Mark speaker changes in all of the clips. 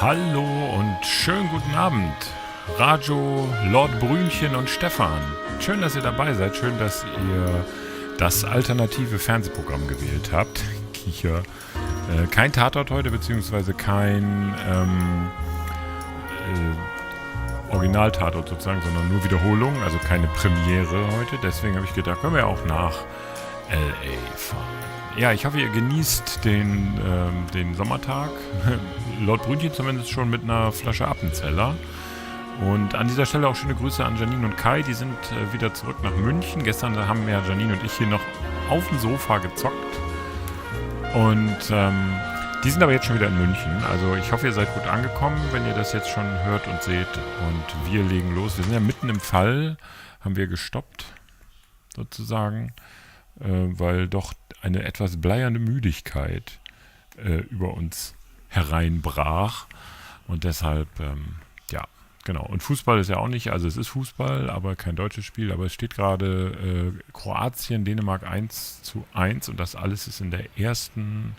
Speaker 1: Hallo und schönen guten Abend, Rajo, Lord Brünchen und Stefan. Schön, dass ihr dabei seid. Schön, dass ihr das alternative Fernsehprogramm gewählt habt. Kicher. Kein Tatort heute, beziehungsweise kein Original-Tatort sozusagen, sondern nur Wiederholung, also keine Premiere heute. Deswegen habe ich gedacht, können wir auch nach L.A. fahren. Ja, ich hoffe, ihr genießt den Sommertag. Lord Brünchen zumindest schon mit einer Flasche Appenzeller. Und an dieser Stelle auch schöne Grüße an Janine und Kai. Die sind wieder zurück nach München. Gestern haben ja Janine und ich hier noch auf dem Sofa gezockt. Und die sind aber jetzt schon wieder in München. Also ich hoffe, ihr seid gut angekommen, wenn ihr das jetzt schon hört und seht. Und wir legen los. Wir sind ja mitten im Fall. Haben wir gestoppt, sozusagen. Weil doch eine etwas bleierne Müdigkeit über uns hereinbrach. Und deshalb, ja, genau. Und Fußball ist ja auch nicht, also es ist Fußball, aber kein deutsches Spiel. Aber es steht gerade Kroatien, Dänemark 1:1 und das alles ist in den ersten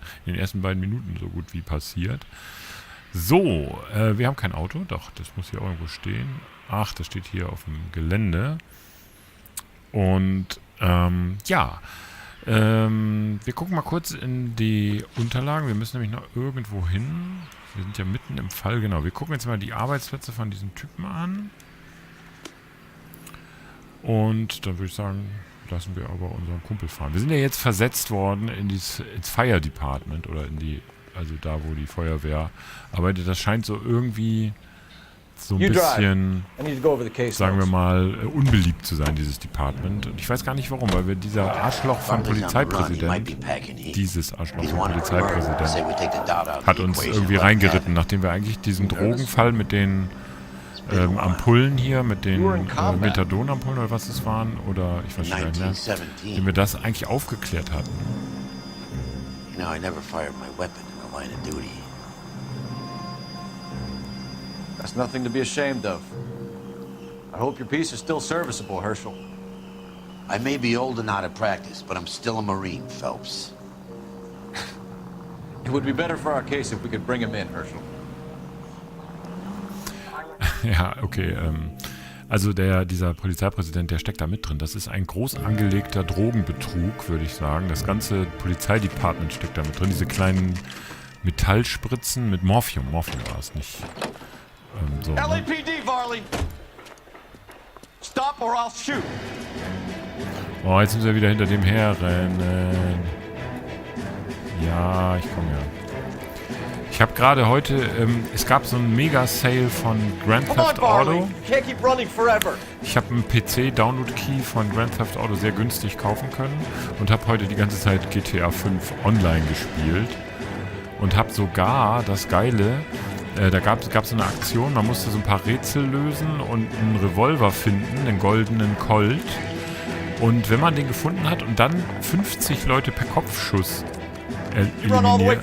Speaker 1: beiden Minuten so gut wie passiert. So, wir haben kein Auto, doch, das muss hier irgendwo stehen. Ach, das steht hier auf dem Gelände. Und ja, wir gucken mal kurz in die Unterlagen. Wir müssen nämlich noch irgendwo hin. Wir sind ja mitten im Fall, genau. Wir gucken jetzt mal die Arbeitsplätze von diesem Typen an. Und dann würde ich sagen, lassen wir aber unseren Kumpel fahren. Wir sind ja jetzt versetzt worden ins Fire Department oder also da, wo die Feuerwehr arbeitet. Das scheint so irgendwie so ein bisschen, sagen wir mal, unbeliebt zu sein, dieses Department. Und ich weiß gar nicht warum, weil dieser Arschloch vom Polizeipräsident, hat uns irgendwie reingeritten, nachdem wir eigentlich diesen Drogenfall mit den Ampullen hier, mit den Methadon-Ampullen oder was es waren, oder ich weiß nicht mehr, den wir das eigentlich aufgeklärt hatten.
Speaker 2: You know, I never fired my weapon in the line of duty.
Speaker 3: That's nothing to be ashamed of. I hope your piece is still serviceable, Herschel.
Speaker 2: I may be old and out of practice, but I'm still a Marine, Phelps.
Speaker 3: It would be better for our case if we could bring him in, Herschel.
Speaker 1: Ja, okay. Also dieser Polizeipräsident, der steckt da mit drin. Das ist ein groß angelegter Drogenbetrug, würde ich sagen. Das ganze Polizeidepartement steckt da mit drin. Diese kleinen Metallspritzen mit Morphium. Morphium war es nicht. So, ne?
Speaker 3: LAPD, Varley! Stop or I'll shoot!
Speaker 1: Oh, jetzt müssen wir wieder hinter dem herrennen. Ja, ich komme ja. Ich habe gerade heute, es gab so einen Mega-Sale von Grand Theft Auto. Ich habe einen PC-Download-Key von Grand Theft Auto sehr günstig kaufen können und habe heute die ganze Zeit GTA 5 online gespielt. Und habe sogar, das Geile, da gab es so eine Aktion, man musste so ein paar Rätsel lösen und einen Revolver finden, einen goldenen Colt. Und wenn man den gefunden hat und dann 50 Leute per Kopfschuss eliminiert,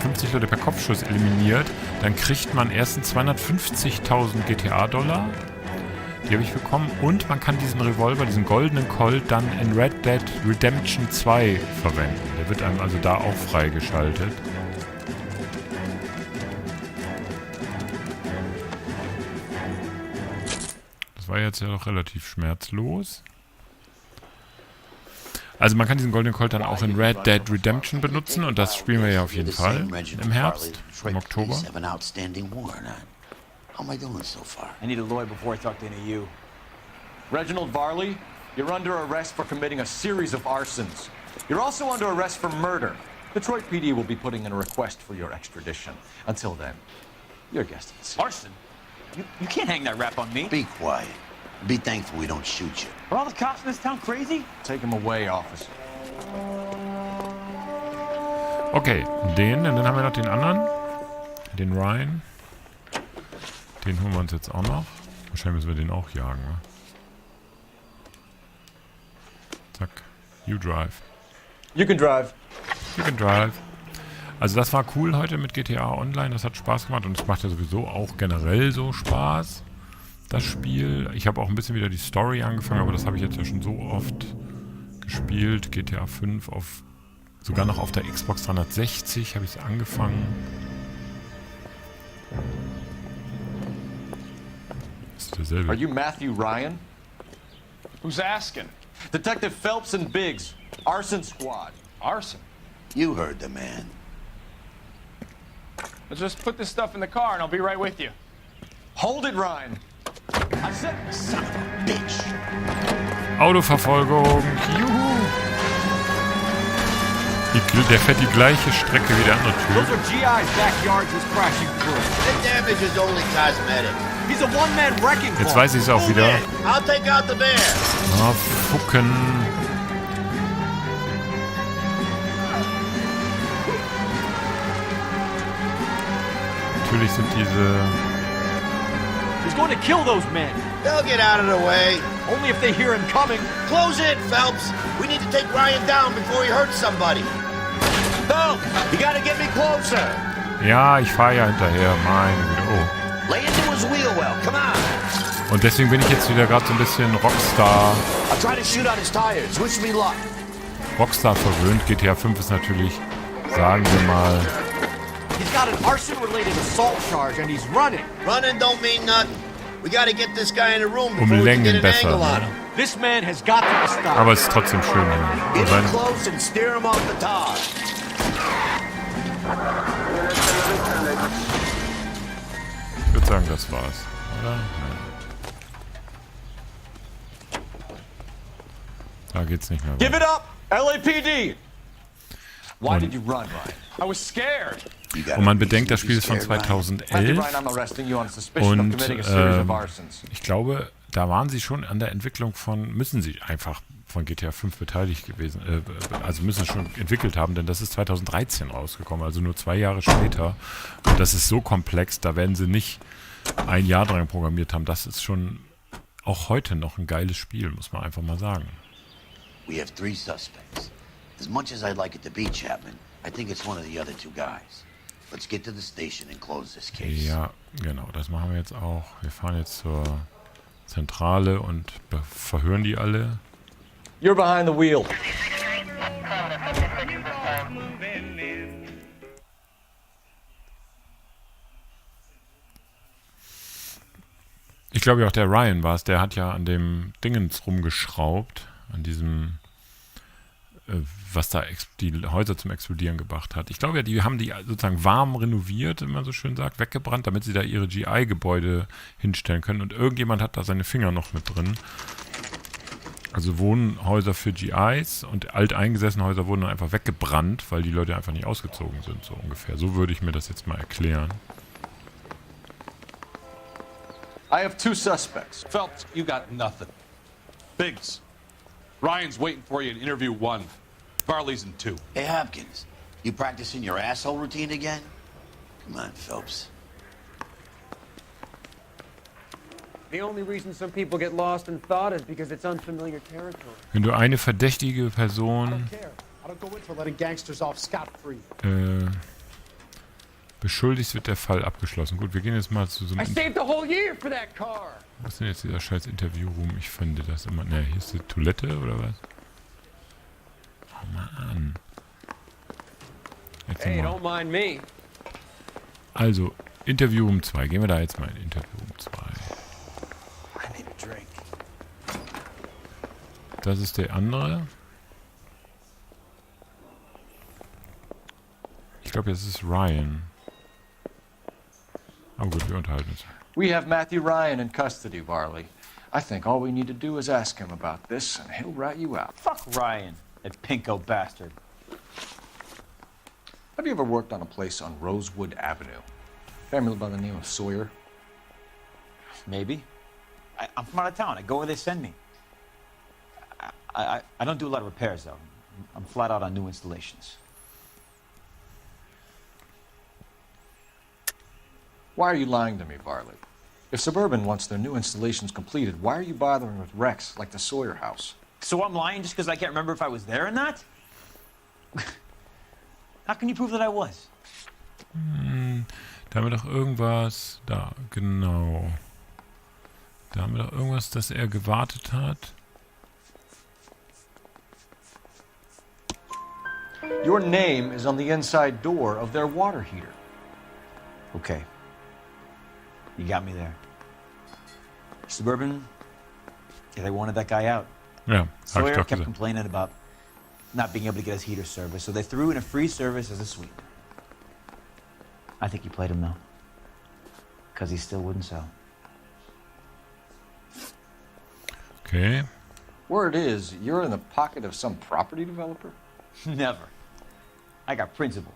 Speaker 1: 50 Leute per Kopfschuss eliminiert, dann kriegt man erstens 250.000 GTA-Dollar. Die habe ich bekommen. Und man kann diesen Revolver, diesen goldenen Colt, dann in Red Dead Redemption 2 verwenden. Der wird einem also da auch freigeschaltet. Das war jetzt ja doch relativ schmerzlos. Also man kann diesen goldenen Colt dann auch in Red Dead Redemption benutzen und das spielen wir ja auf jeden Fall im Herbst, im Oktober.
Speaker 2: How am I doing so far?
Speaker 3: I need a lawyer before I talk to any of you. Reginald Varley, you're under arrest for committing a series of arsons. You're also under arrest for murder. Detroit PD will be putting in a request for your extradition. Until then, your guest is
Speaker 4: arson? You can't hang that rap on me.
Speaker 2: Be quiet. Be thankful we don't shoot you.
Speaker 4: Are all the cops in this town crazy?
Speaker 3: Take him away, officer.
Speaker 1: Okay, dann haben wir noch den anderen. Den Ryan. Den holen wir uns jetzt auch noch. Wahrscheinlich müssen wir den auch jagen, ne? Zack. You drive.
Speaker 3: You can drive.
Speaker 1: You can drive. Also das war cool heute mit GTA Online. Das hat Spaß gemacht und es macht ja sowieso auch generell so Spaß, das Spiel. Ich habe auch ein bisschen wieder die Story angefangen, aber das habe ich jetzt ja schon so oft gespielt. GTA 5 auf Sogar noch auf der Xbox 360 habe ich es angefangen. Das ist derselbe.
Speaker 3: Are you Matthew Ryan?
Speaker 4: Who's asking?
Speaker 3: Detective Phelps and Biggs, Arson Squad.
Speaker 4: Arson.
Speaker 2: You heard the man.
Speaker 4: Let's just put this stuff in the car and I'll be right with you.
Speaker 3: Hold it, Ryan. I said,
Speaker 2: Son of a bitch.
Speaker 1: Autoverfolgung. Juhu. Der fährt die gleiche Strecke wie der andere
Speaker 5: Those
Speaker 1: Typ.
Speaker 5: are GI's backyards he's crashing through.
Speaker 2: The damage is only cosmetic.
Speaker 5: He's a one-man wrecking
Speaker 1: Jetzt
Speaker 5: ball.
Speaker 1: weiß ich es auch wieder.
Speaker 2: I'll take out the bear.
Speaker 1: Ah, Fucken. Natürlich sind diese...
Speaker 5: He's going to kill those men.
Speaker 2: They'll get out of the way.
Speaker 5: Only if they hear him coming.
Speaker 2: Close in, Phelps. We need to take Ryan down before he hurts somebody. Phelps, you gotta get me closer.
Speaker 1: Ja, ich fahre ja hinterher. Meine Güte. Oh.
Speaker 2: Lay into his wheel well. Come on.
Speaker 1: Und deswegen bin ich jetzt wieder gerade so ein bisschen Rockstar
Speaker 2: I'll try to shoot out his tires. Wish me luck.
Speaker 1: verwöhnt. GTA 5 ist natürlich, sagen wir mal...
Speaker 5: He's got an arson-related assault charge and he's running.
Speaker 2: Running don't mean nothing. We gotta get this guy in a room before we can
Speaker 1: Längen
Speaker 2: get an
Speaker 1: besser,
Speaker 2: angle on
Speaker 1: ne?
Speaker 2: him.
Speaker 5: This man has got to be stopped.
Speaker 1: Aber es ist trotzdem schön.
Speaker 2: Get
Speaker 1: Sein,
Speaker 2: him close and steer him off the tar.
Speaker 1: ich würde sagen, das war's. Oder? Ja. Da geht's nicht mehr
Speaker 3: give
Speaker 1: weiter.
Speaker 3: it up, LAPD. Why
Speaker 1: Und-
Speaker 3: did you run, Ryan?
Speaker 4: I was scared.
Speaker 2: You gotta
Speaker 1: Und man
Speaker 2: be
Speaker 1: bedenkt, das Spiel ist von
Speaker 2: scared, Ryan.
Speaker 3: Matthew
Speaker 1: 2011.
Speaker 3: Ryan, I'm arresting you on suspicion of
Speaker 1: Und
Speaker 3: committing a series of arsons.
Speaker 1: ich glaube, da waren sie schon an der Entwicklung von, müssen sie einfach von GTA 5 beteiligt gewesen, also müssen schon entwickelt haben, denn das ist 2013 rausgekommen, also nur 2 Jahre später. Und das ist so komplex, da werden sie nicht ein Jahr dran programmiert haben. Das ist schon auch heute noch ein geiles Spiel, muss man einfach mal sagen.
Speaker 2: We have 3 suspects. As much as I'd like it to be Chapman, I think it's one of the other 2 guys. Let's get to the station and close this case.
Speaker 1: Ja, genau, das machen wir jetzt auch. Wir fahren jetzt zur Zentrale und verhören die alle.
Speaker 3: You're behind the wheel.
Speaker 1: Ich glaube ja auch der Ryan war es, der hat ja an dem Dingens rumgeschraubt, an diesem, was da die Häuser zum Explodieren gebracht hat. Ich glaube ja, die haben die sozusagen warm renoviert, wie man so schön sagt, weggebrannt, damit sie da ihre GI-Gebäude hinstellen können. Und irgendjemand hat da seine Finger noch mit drin. Also Wohnhäuser für GIs und alteingesessene Häuser wurden dann einfach weggebrannt, weil die Leute einfach nicht ausgezogen sind, so ungefähr. So würde ich mir das jetzt mal erklären.
Speaker 3: I have 2 suspects.
Speaker 6: Phelps, you got nothing. Biggs, Ryan's waiting for you in interview 1. Varley's in 2.
Speaker 2: Hey, Hopkins, you practicing your asshole routine again? Come on, Phelps.
Speaker 7: The only reason some people get lost in thought is because it's unfamiliar territory.
Speaker 1: Wenn du eine verdächtige Person
Speaker 8: I don't go in for letting gangsters off scot-free.
Speaker 1: beschuldigst, wird der Fall abgeschlossen. Gut, wir gehen jetzt mal zu so
Speaker 7: I
Speaker 1: einem...
Speaker 7: saved the whole year for that car.
Speaker 1: Was ist denn jetzt dieser scheiß Interviewroom? Ich finde das immer... Ne, hier ist die Toilette, oder was? Oh, Mann. Jetzt
Speaker 7: Hey,
Speaker 1: mal.
Speaker 7: don't mind me.
Speaker 1: Also, Interviewroom 2. Gehen wir da jetzt mal in Interviewroom 2.
Speaker 2: I need a drink.
Speaker 1: Das ist der andere. Ich glaube, jetzt ist Ryan. Aber gut, wir unterhalten uns.
Speaker 3: We have Matthew Ryan in custody, Varley. I think all we need to do is ask him about this, and he'll rat you out.
Speaker 4: Fuck Ryan, that pinko bastard.
Speaker 3: Have you ever worked on a place on Rosewood Avenue? Family by the name of Sawyer?
Speaker 4: Maybe. I'm from out of town. I go where they send me. I don't do a lot of repairs, though. I'm flat out on new installations.
Speaker 3: Why are you lying to me, Varley? If Suburban wants their new installations completed, why are you bothering with wrecks like the Sawyer house?
Speaker 4: So I'm lying just because I can't remember if I was there or not? How can you prove that I was?
Speaker 1: Da haben wir doch irgendwas... Da, genau. Da haben wir doch irgendwas, dass er gewartet hat.
Speaker 3: Your name is on the inside door of their water heater.
Speaker 4: Okay. You got me there. Suburban, yeah, they wanted that guy out.
Speaker 1: Ja, habe ich
Speaker 4: Sawyer
Speaker 1: doch
Speaker 4: kept
Speaker 1: gesagt.
Speaker 4: complaining about not being able to get his heater service, so they threw in a free service as a sweetener. I think he played him, though. Because he still wouldn't sell.
Speaker 1: Okay.
Speaker 3: Word is, you're in the pocket of some property developer?
Speaker 4: Never. I got principles.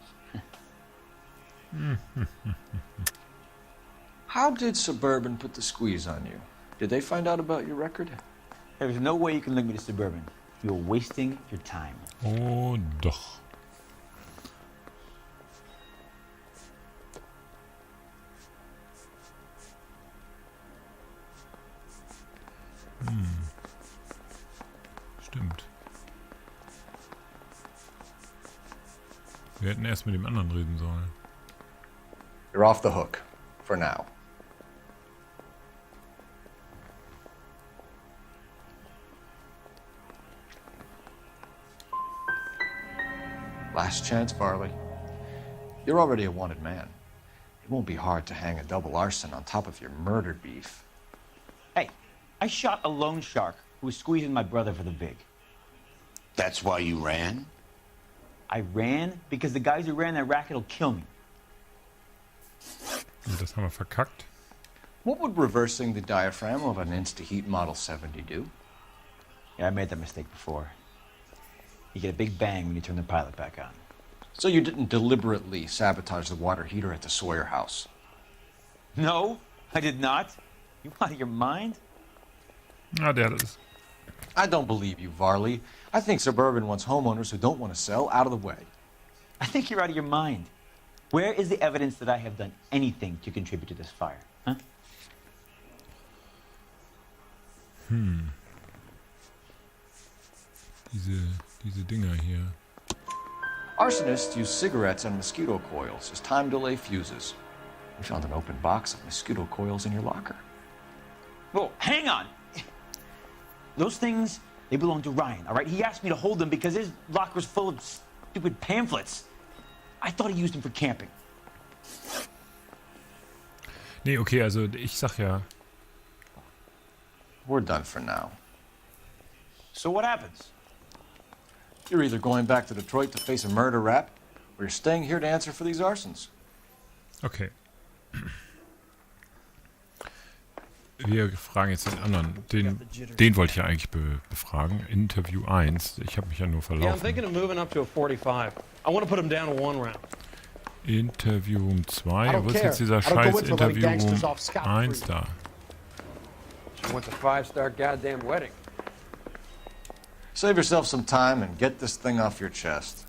Speaker 3: How did Suburban put the squeeze on you? Did they find out about your record?
Speaker 4: There's no way you can link me to Suburban. You're wasting your time.
Speaker 1: Oh, doch. Stimmt. Wir hätten erst mit dem anderen reden sollen.
Speaker 3: You're off the hook. For now. Last chance, Varley. You're already a wanted man. It won't be hard to hang a double arson on top of your murder beef.
Speaker 4: Hey, I shot a loan shark who was squeezing my brother for the vig.
Speaker 2: That's why you ran?
Speaker 4: I ran because the guys who ran that racket will kill me.
Speaker 1: Und das haben wir verkackt.
Speaker 3: What would reversing the diaphragm of an Insta-Heat Model 70 do?
Speaker 4: Yeah, I made that mistake before. You get a big bang when you turn the pilot back on.
Speaker 3: So you didn't deliberately sabotage the water heater at the Sawyer house?
Speaker 4: No, I did not. You out of your mind?
Speaker 1: Ah, der hat es.
Speaker 3: I don't believe you, Varley. I think Suburban wants homeowners who don't want to sell out of the way.
Speaker 4: I think you're out of your mind. Where is the evidence that I have done anything to contribute to this fire? Huh?
Speaker 1: Diese Dinger hier.
Speaker 3: Arsonists use cigarettes and mosquito coils as time delay fuses. We found an open box of mosquito coils in your locker.
Speaker 4: Whoa, hang on. Those things, they belong to Ryan, all right? He asked me to hold them because his locker's full of stupid pamphlets. I thought he used them for camping.
Speaker 1: Nee, okay, also ich sag ja,
Speaker 3: We're done for now.
Speaker 4: So what happens?
Speaker 3: You're either going back to Detroit to face a murder rap, or you're staying here to answer for these arsons.
Speaker 1: okay. Wir fragen jetzt den anderen. Den wollte ich ja eigentlich befragen. Interview 1. Ich habe mich ja nur
Speaker 7: Yeah, I'm
Speaker 1: verlaufen.
Speaker 7: thinking of moving up to a 45. I want to put him down to 1 round.
Speaker 1: Interview 2.
Speaker 8: I don't
Speaker 1: Wo ist
Speaker 8: care.
Speaker 1: jetzt dieser
Speaker 8: I don't go
Speaker 1: scheiß
Speaker 8: in for letting
Speaker 1: Interview
Speaker 8: gangsters off scot-free.
Speaker 1: 1 da?
Speaker 7: She wants a 5-star goddamn wedding.
Speaker 3: Save yourself some time and get this thing off your chest.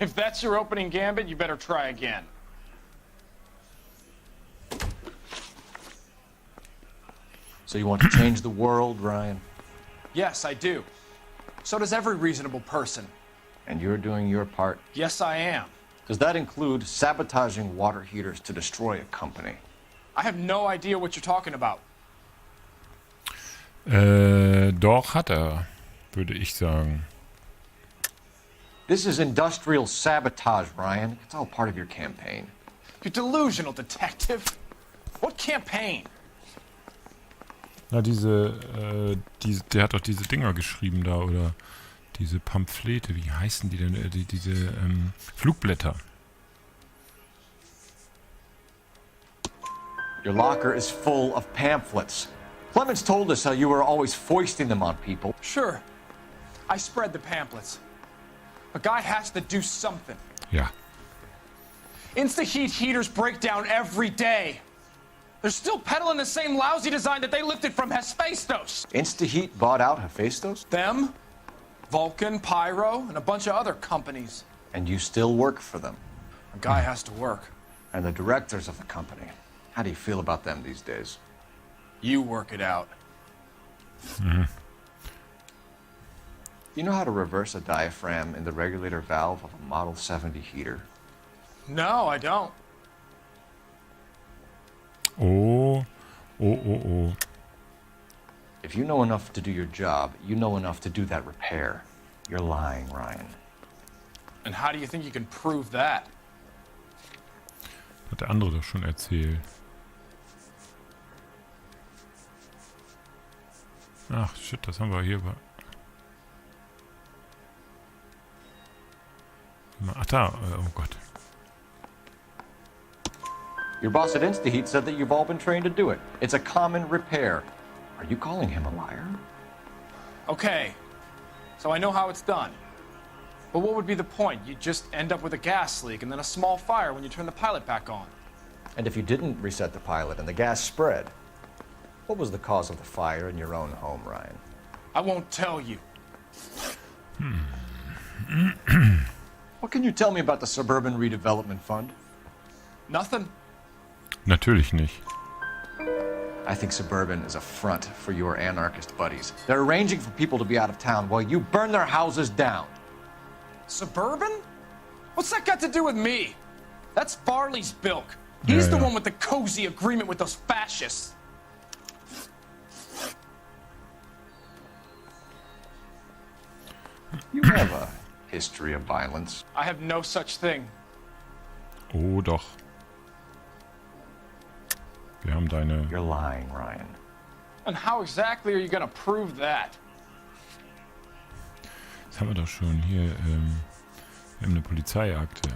Speaker 5: If that's your opening gambit, you better try again.
Speaker 3: So you want to change the world, Ryan?
Speaker 5: Yes, I do. So does every reasonable person.
Speaker 3: And you're doing your part?
Speaker 5: Yes, I am.
Speaker 3: Does that include sabotaging water heaters to destroy a company?
Speaker 5: I have no idea what you're talking about.
Speaker 1: Doch, hat er, würde ich sagen.
Speaker 3: This is industrial sabotage, Ryan. It's all part of your campaign.
Speaker 5: You delusional detective. What campaign?
Speaker 1: Na, der hat doch diese Dinger geschrieben da, oder diese Pamphlete, wie heißen die denn? Diese Flugblätter.
Speaker 3: Your locker is full of pamphlets. Clemens told us how you were always foisting them on people.
Speaker 5: Sure. I spread the pamphlets. A guy has to do something.
Speaker 1: Ja.
Speaker 5: Insta-heat heaters break down every day. They're still peddling the same lousy design that they lifted from Hephaestus.
Speaker 3: Insta-Heat bought out Hephaestus?
Speaker 5: Them, Vulcan, Pyro, and a bunch of other companies.
Speaker 3: And you still work for them.
Speaker 5: A guy has to work.
Speaker 3: And the directors of the company. How do you feel about them these days?
Speaker 5: You work it out.
Speaker 3: You know how to reverse a diaphragm in the regulator valve of a Model 70 heater?
Speaker 5: No, I don't.
Speaker 1: Oh. Oh.
Speaker 3: If you know enough to do your job, you know enough to do that repair. You're lying, Ryan.
Speaker 5: And how do you think you can prove that?
Speaker 1: Hat der andere doch schon erzählt. Ach, shit, das haben wir hier. Ach da, oh Gott.
Speaker 3: Your boss at InstaHeat said that you've all been trained to do it. It's a common repair. Are you calling him a liar?
Speaker 5: Okay, so I know how it's done. But what would be the point? You just end up with a gas leak and then a small fire when you turn the pilot back on.
Speaker 3: And if you didn't reset the pilot and the gas spread, what was the cause of the fire in your own home, Ryan?
Speaker 5: I won't tell you.
Speaker 3: What can you tell me about the Suburban Redevelopment Fund?
Speaker 5: Nothing.
Speaker 1: Natürlich nicht.
Speaker 3: I think Suburban is a front for your anarchist buddies. They're arranging for people to be out of town while you burn their houses down.
Speaker 5: Suburban? What's that got to do with me? That's Varley's bilk. He's the one with the cozy agreement with those fascists.
Speaker 3: You have a history of violence.
Speaker 5: I have no such thing.
Speaker 1: Oh doch. Wir haben deine...
Speaker 3: You're lying, Ryan.
Speaker 5: And how exactly are you gonna prove that?
Speaker 1: Das haben wir doch schon hier. Wir haben eine Polizeiakte.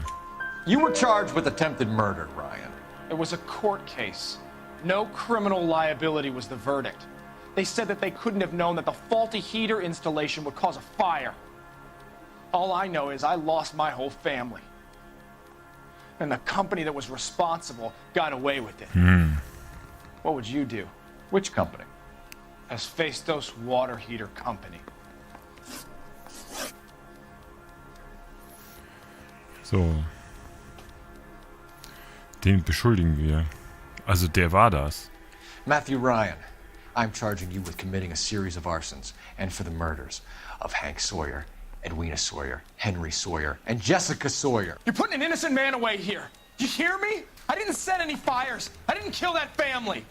Speaker 3: You were charged with attempted murder, Ryan.
Speaker 5: It was a court case. No criminal liability was the verdict. They said that they couldn't have known that the faulty heater installation would cause a fire. All I know is I lost my whole family. And the company that was responsible got away with it. What would you do?
Speaker 3: Which company?
Speaker 5: Hephaestos Water Heater Company.
Speaker 1: So. Den beschuldigen wir. Also der war das.
Speaker 3: Matthew Ryan, I'm charging you with committing a series of arsons and for the murders of Hank Sawyer, Edwina Sawyer, Henry Sawyer, and Jessica Sawyer.
Speaker 5: You're putting an innocent man away here. Do you hear me? I didn't set any fires. I didn't kill that family.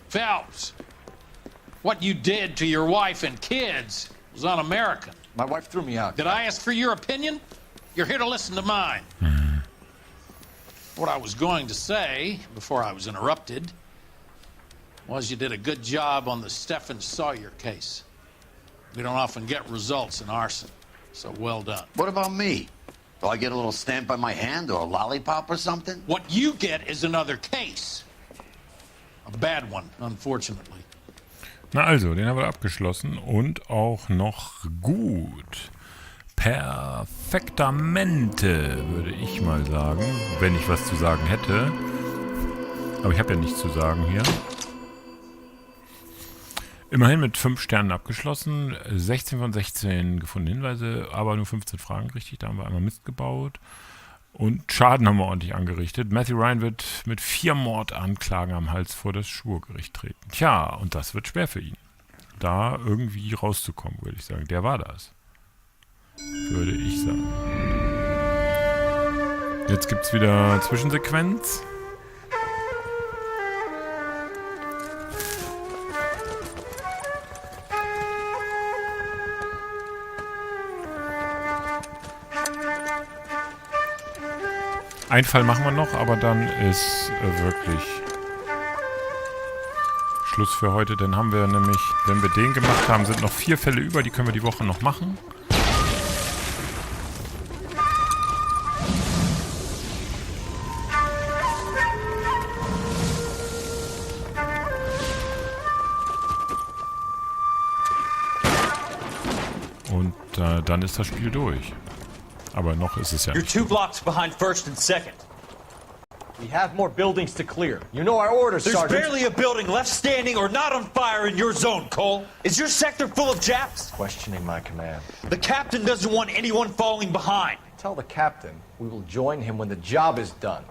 Speaker 9: Phelps, what you did to your wife and kids was un-American.
Speaker 3: My wife threw me out.
Speaker 9: Did I ask for your opinion? You're here to listen to mine. What I was going to say, before I was interrupted, was you did a good job on the Stephen Sawyer case. We don't often get results in arson, so well done.
Speaker 2: What about me? Do I get a little stamp by my hand or a lollipop or something?
Speaker 9: What you get is another case. A bad one, unfortunately.
Speaker 1: Na also, den haben wir abgeschlossen und auch noch gut. Perfektamente, würde ich mal sagen, wenn ich was zu sagen hätte. Aber ich habe ja nichts zu sagen hier. Immerhin mit 5 Sternen abgeschlossen, 16 von 16 gefundene Hinweise, aber nur 15 Fragen richtig, da haben wir einmal Mist gebaut. Und Schaden haben wir ordentlich angerichtet. Matthew Ryan wird mit 4 Mordanklagen am Hals vor das Schwurgericht treten. Tja, und das wird schwer für ihn. Da irgendwie rauszukommen, würde ich sagen. Der war das. Würde ich sagen. Jetzt gibt es wieder Zwischensequenz. Einen Fall machen wir noch, aber dann ist wirklich Schluss für heute. Dann haben wir nämlich, wenn wir den gemacht haben, sind noch 4 Fälle über. Die können wir die Woche noch machen. Und dann ist das Spiel durch. Aber noch ist es ja
Speaker 4: You're
Speaker 1: nicht.
Speaker 4: 2 blocks behind first and second.
Speaker 3: We have more buildings to clear. You know our orders,
Speaker 4: There's
Speaker 3: Sergeant.
Speaker 4: barely a building left standing or not on fire in your zone, Cole. Is your sector full of Japs?
Speaker 3: Questioning my command.
Speaker 4: The captain doesn't want anyone falling behind.
Speaker 3: Tell the captain we will join him when the job is done.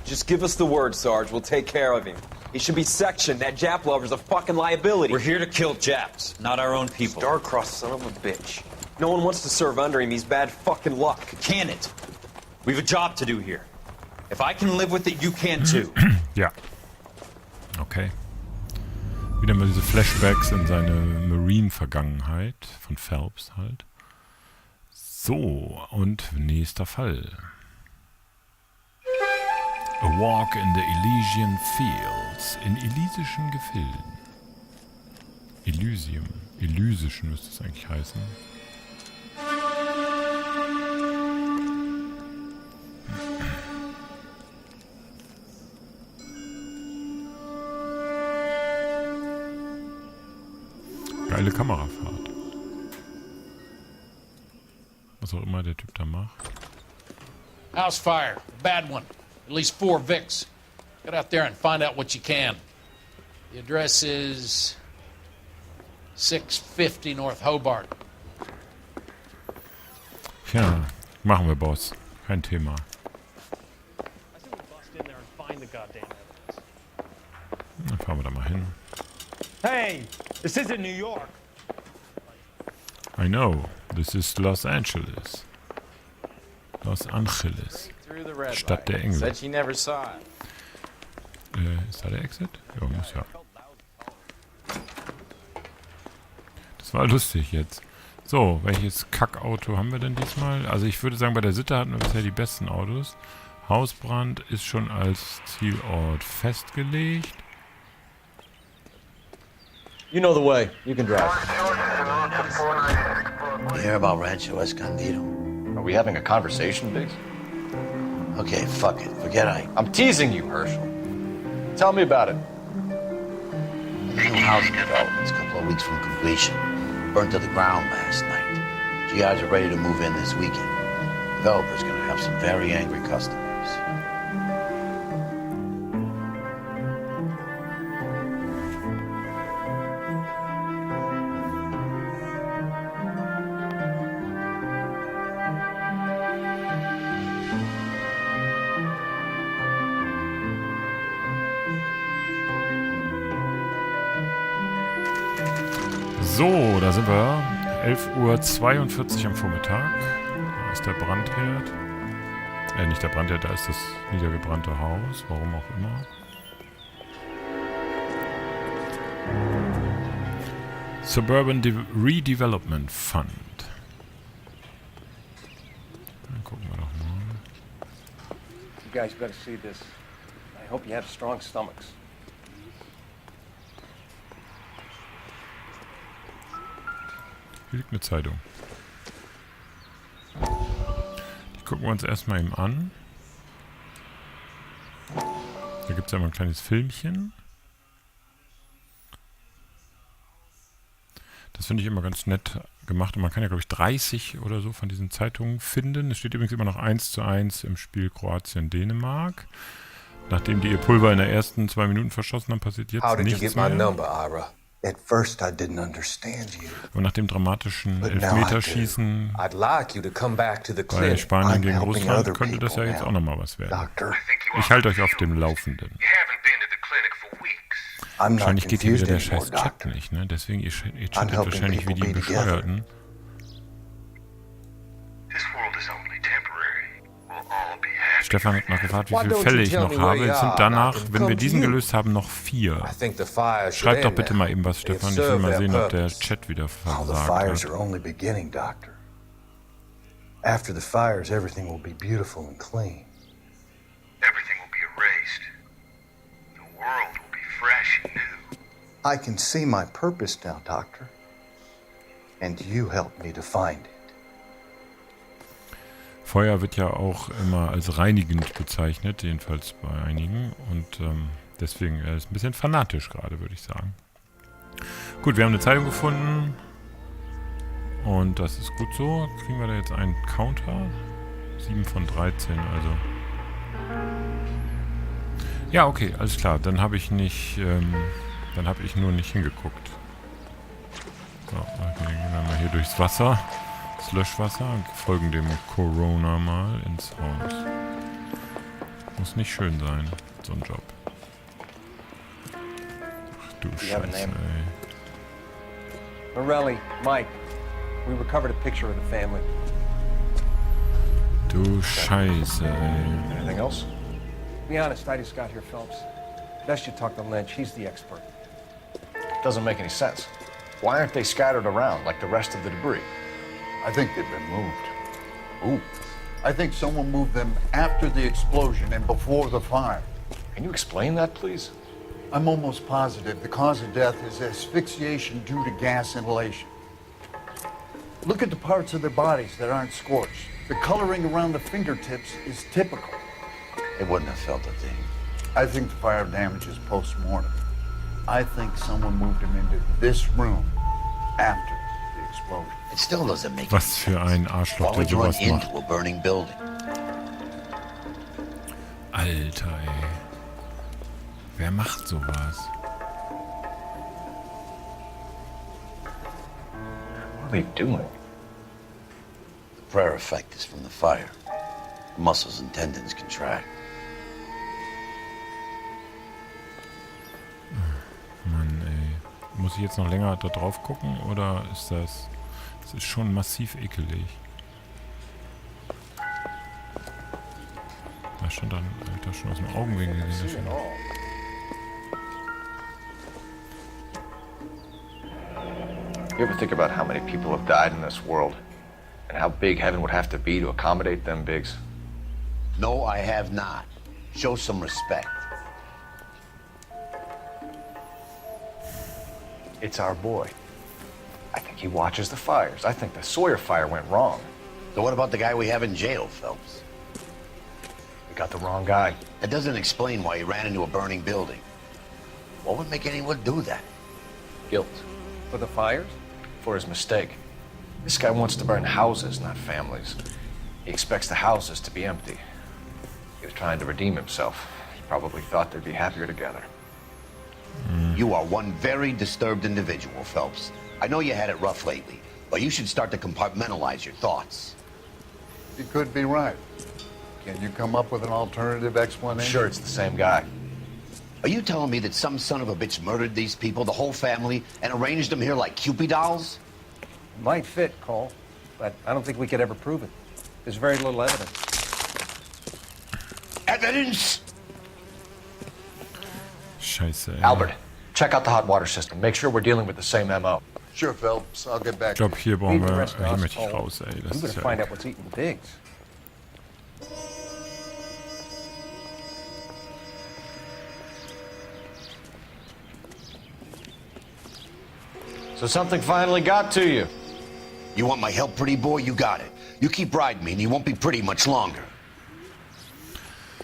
Speaker 10: Just give us the word, Sarge. We'll take care of him. He should be sectioned. That Jap lover's a fucking liability.
Speaker 4: We're here to kill Japs, not our own people.
Speaker 10: Star-crossed son of a bitch. No one wants to serve under him. He's bad fucking luck.
Speaker 4: Can it?
Speaker 10: We have a job to do here. If I can live with it, you can too.
Speaker 1: Ja. Okay. Wieder mal diese Flashbacks in seine Marine-Vergangenheit von Phelps halt. So, und nächster Fall. A Walk in the Elysian Fields. In elysischen Gefilden. Elysium. Elysischen müsste es eigentlich heißen. Geile Kamerafahrt. Was auch immer der Typ da macht.
Speaker 9: House fire. Bad one. At least 4 Vicks. Get out there and find out what you can. The address is 650 North Hobart.
Speaker 1: Tja, machen wir, Boss. Kein Thema. Dann fahren wir da mal hin.
Speaker 4: Hey, this isn't New York.
Speaker 1: I know, this is Los Angeles. Los Angeles. Stadt der Engel. Ist da der Exit? Ja, muss ja. Das war lustig jetzt. So, welches Kackauto haben wir denn diesmal? Also ich würde sagen, bei der Sitte hatten wir bisher die besten Autos. Hausbrand ist schon als Zielort festgelegt.
Speaker 10: You know the way. You can drive.
Speaker 2: You hear about Rancho Escondido?
Speaker 3: Are we having a conversation, Biggs?
Speaker 2: Okay, fuck it. Forget
Speaker 3: I'm teasing you, Herschel. Tell me about it.
Speaker 2: New housing development's a couple of weeks from completion. Burned to the ground last night. GIs are ready to move in this weekend. Developer's gonna have some very angry customers.
Speaker 1: So, da sind wir. 11:42 Uhr am Vormittag. Da ist der Brandherd. Nicht der Brandherd, da ist das niedergebrannte Haus. Warum auch immer. Suburban Redevelopment Fund. Dann gucken wir doch mal.
Speaker 7: You guys gotta see this. I hope you have strong stomachs.
Speaker 1: Hier liegt eine Zeitung. Die gucken wir uns erstmal eben an. Da gibt es ja mal ein kleines Filmchen. Das finde ich immer ganz nett gemacht. Und man kann ja, glaube ich, 30 oder so von diesen Zeitungen finden. Es steht übrigens immer noch 1:1 im Spiel Kroatien-Dänemark. Nachdem die ihr Pulver in den ersten 2 Minuten verschossen haben, passiert jetzt nichts mehr.
Speaker 11: At first I didn't understand you.
Speaker 1: Und nach dem dramatischen Elfmeterschießen bei Spanien gegen Russland könnte das ja jetzt auch nochmal was werden. Ich halte euch auf dem Laufenden. Wahrscheinlich geht hier wieder der scheiß Chat nicht, ne? Deswegen, ihr chattet wahrscheinlich wie die Bescheuerten. Stefan hat noch gefragt, wie viele Fälle ich noch habe. Es sind danach, wenn wir diesen gelöst haben, noch 4. Schreibt doch bitte mal eben was, Stefan. Ich will mal sehen, ob der Chat wieder versagt hat.
Speaker 11: After the fires, everything will be beautiful and clean.
Speaker 12: Everything will be erased. The world will be fresh and new.
Speaker 11: I can see my purpose now, Doctor. And you helped me to find it.
Speaker 1: Feuer wird ja auch immer als reinigend bezeichnet, jedenfalls bei einigen. Und deswegen ist es ein bisschen fanatisch gerade, würde ich sagen. Gut, wir haben eine Zeitung gefunden. Und das ist gut so. Kriegen wir da jetzt einen Counter? 7 von 13, also. Ja, okay, alles klar. Dann habe ich nicht, dann habe ich nur nicht hingeguckt. So, dann gehen wir mal hier durchs Wasser. Das Löschwasser und folgen dem Corona mal ins Haus. Muss nicht schön sein, so ein Job. Ach du Scheiße, ey.
Speaker 7: Morelli, Mike, we recovered a picture of the family.
Speaker 1: Du Scheiße, ey.
Speaker 13: Anything else?
Speaker 7: To be honest, I just got here, Phelps. Best you talk to Lynch. He's the expert.
Speaker 13: Doesn't make any sense. Why aren't they scattered around like the rest of the debris?
Speaker 14: I think they've been moved. Ooh. I think someone moved them after the explosion and before the fire.
Speaker 13: Can you explain that, please?
Speaker 14: I'm almost positive the cause of death is asphyxiation due to gas inhalation. Look at the parts of their bodies that aren't scorched. The coloring around the fingertips is typical.
Speaker 2: They wouldn't have felt a thing.
Speaker 14: I think the fire damage is post-mortem. I think someone moved him into this room after the explosion.
Speaker 2: It still doesn't make
Speaker 1: Was für ein Arschloch,
Speaker 2: Why would
Speaker 1: der
Speaker 2: you run
Speaker 1: sowas macht.
Speaker 2: into a burning building?
Speaker 1: Alter, ey. Wer macht sowas?
Speaker 13: What are they doing?
Speaker 2: The prayer effect is from the fire. Muscles and tendons contract.
Speaker 1: Mann, ey. Muss ich jetzt noch länger da drauf gucken oder ist das... Das ist schon massiv ekelig. Da stand dann, Alter, schon aus dem Augenwinkel gesehen.
Speaker 13: You ever think about how many people have died in this world? And how big heaven would have to be to accommodate them bigs?
Speaker 2: No, I have not. Show some respect.
Speaker 13: It's our boy. I think he watches the fires. I think the Sawyer fire went wrong.
Speaker 2: So what about the guy we have in jail, Phelps?
Speaker 13: We got the wrong guy.
Speaker 2: That doesn't explain why he ran into a burning building. What would make anyone do that?
Speaker 13: Guilt.
Speaker 7: For the fires?
Speaker 13: For his mistake. This guy wants to burn houses, not families. He expects the houses to be empty. He was trying to redeem himself. He probably thought they'd be happier together.
Speaker 2: You are one very disturbed individual, Phelps. I know you had it rough lately, but you should start to compartmentalize your thoughts.
Speaker 14: You could be right. Can you come up with an alternative explanation?
Speaker 13: Sure, it's the same guy.
Speaker 2: Are you telling me that some son of a bitch murdered these people, the whole family, and arranged them here like Cupid dolls?
Speaker 7: Might fit, Cole, but I don't think we could ever prove it. There's very little evidence.
Speaker 2: Evidence?
Speaker 1: Scheiße, ey.
Speaker 13: Albert, check out the hot water system. Make sure we're dealing with the same MO.
Speaker 14: Sure, Phelps. I'll get back.
Speaker 1: Ich glaube, hier brauchen
Speaker 7: Leave the
Speaker 1: wir...
Speaker 7: rest to
Speaker 1: Hier
Speaker 7: us,
Speaker 1: möchte ich
Speaker 7: Cole.
Speaker 1: raus, ey.
Speaker 7: I'm
Speaker 1: Das
Speaker 7: gonna
Speaker 1: ist ja...
Speaker 7: find out what's eating the pigs.
Speaker 3: So something finally got to you.
Speaker 2: You want my help, pretty boy? You got it. You keep riding me and you won't be pretty much longer.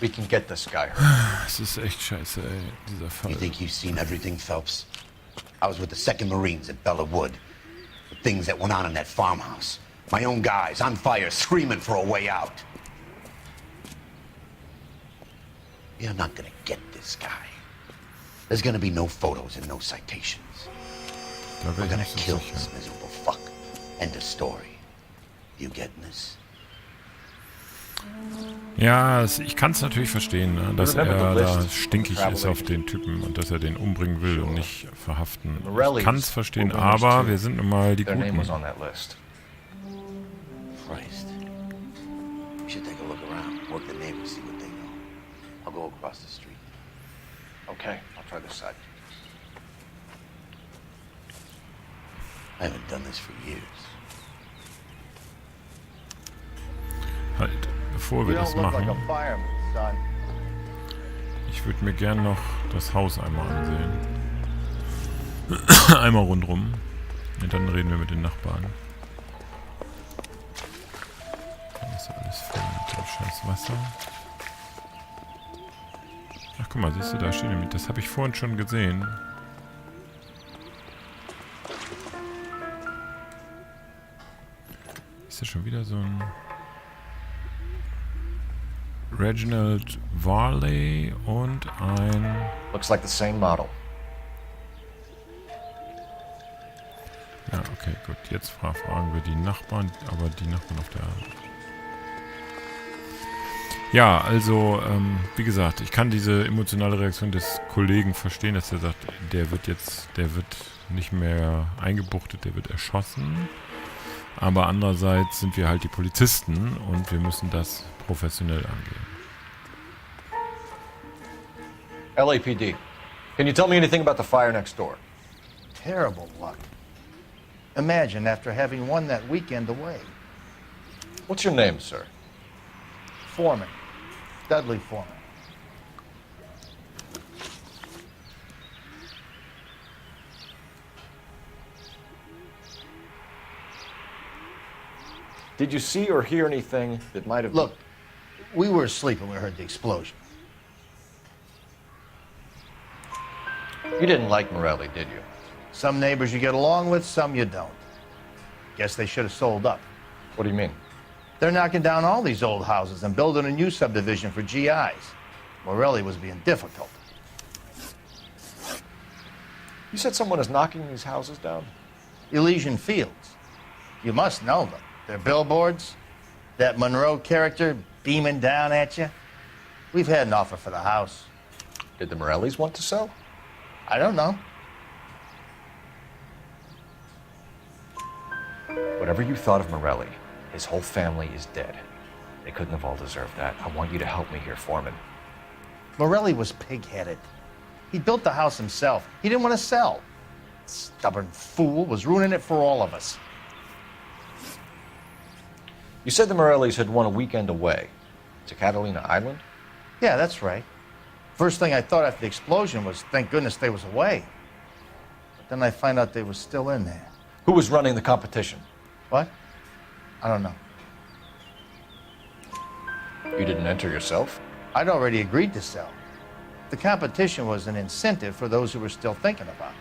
Speaker 13: We can get this guy hurt.
Speaker 1: Es ist echt scheiße, ey, dieser Fall.
Speaker 2: You think you've seen everything, Phelps? I was with the 2nd Marines at Bella Wood. The things that went on in that farmhouse. My own guys on fire, screaming for a way out. You're not gonna get this guy. There's gonna be no photos and no citations. We're gonna kill this miserable fuck. End of story. You getting this?
Speaker 1: Ja, ich kann es natürlich verstehen, ne, dass er da stinkig ist auf den Typen und dass er den umbringen will und nicht verhaften. Ich kann es verstehen, aber wir sind nun mal die Guten.
Speaker 2: Christ. We should take a look around. Work the neighbors, see what they know. I'll go across the street.
Speaker 13: Okay, I'll try this side.
Speaker 2: I haven't done this for years.
Speaker 1: Halt, bevor wir das machen, ich würde mir gern noch das Haus einmal ansehen. Einmal rundrum. Und dann reden wir mit den Nachbarn. Dann ist ja alles voll mit dem scheiß Wasser. Ach guck mal, siehst du, da steht nämlich, das habe ich vorhin schon gesehen. Ist das schon wieder so ein... Reginald Varley und ein...
Speaker 13: Looks like the same model.
Speaker 1: Ja, okay, gut. Jetzt fragen wir die Nachbarn, aber die Nachbarn auf der... Ja, also, wie gesagt, ich kann diese emotionale Reaktion des Kollegen verstehen, dass er sagt, der wird nicht mehr eingebuchtet, der wird erschossen. Aber andererseits sind wir halt die Polizisten und wir müssen das professionell angehen.
Speaker 13: LAPD. Can you tell me anything about the fire next door?
Speaker 14: Terrible luck. Imagine after having won that weekend away.
Speaker 13: What's your name, sir?
Speaker 14: Foreman. Dudley Foreman.
Speaker 13: Did you see or hear anything that might have...
Speaker 14: Look, we were asleep when we heard the explosion.
Speaker 13: You didn't like Morelli, did you?
Speaker 14: Some neighbors you get along with, some you don't. Guess they should have sold up.
Speaker 13: What do you mean?
Speaker 14: They're knocking down all these old houses and building a new subdivision for GIs. Morelli was being difficult.
Speaker 13: You said someone is knocking these houses down?
Speaker 14: Elysian Fields. You must know them. They're billboards. That Monroe character beaming down at you. We've had an offer for the house.
Speaker 13: Did the Morellis want to sell?
Speaker 14: I don't know.
Speaker 13: Whatever you thought of Morelli, his whole family is dead. They couldn't have all deserved that. I want you to help me here, Foreman.
Speaker 14: Morelli was pig-headed. He built the house himself. He didn't want to sell. Stubborn fool was ruining it for all of us.
Speaker 13: You said the Morellis had won a weekend away to Catalina Island?
Speaker 14: Yeah, that's right. First thing I thought after the explosion was, thank goodness they was away. But then I find out they were still in there.
Speaker 13: Who was running the competition?
Speaker 14: What? I don't know.
Speaker 13: You didn't enter yourself?
Speaker 14: I'd already agreed to sell. The competition was an incentive for those who were still thinking about it.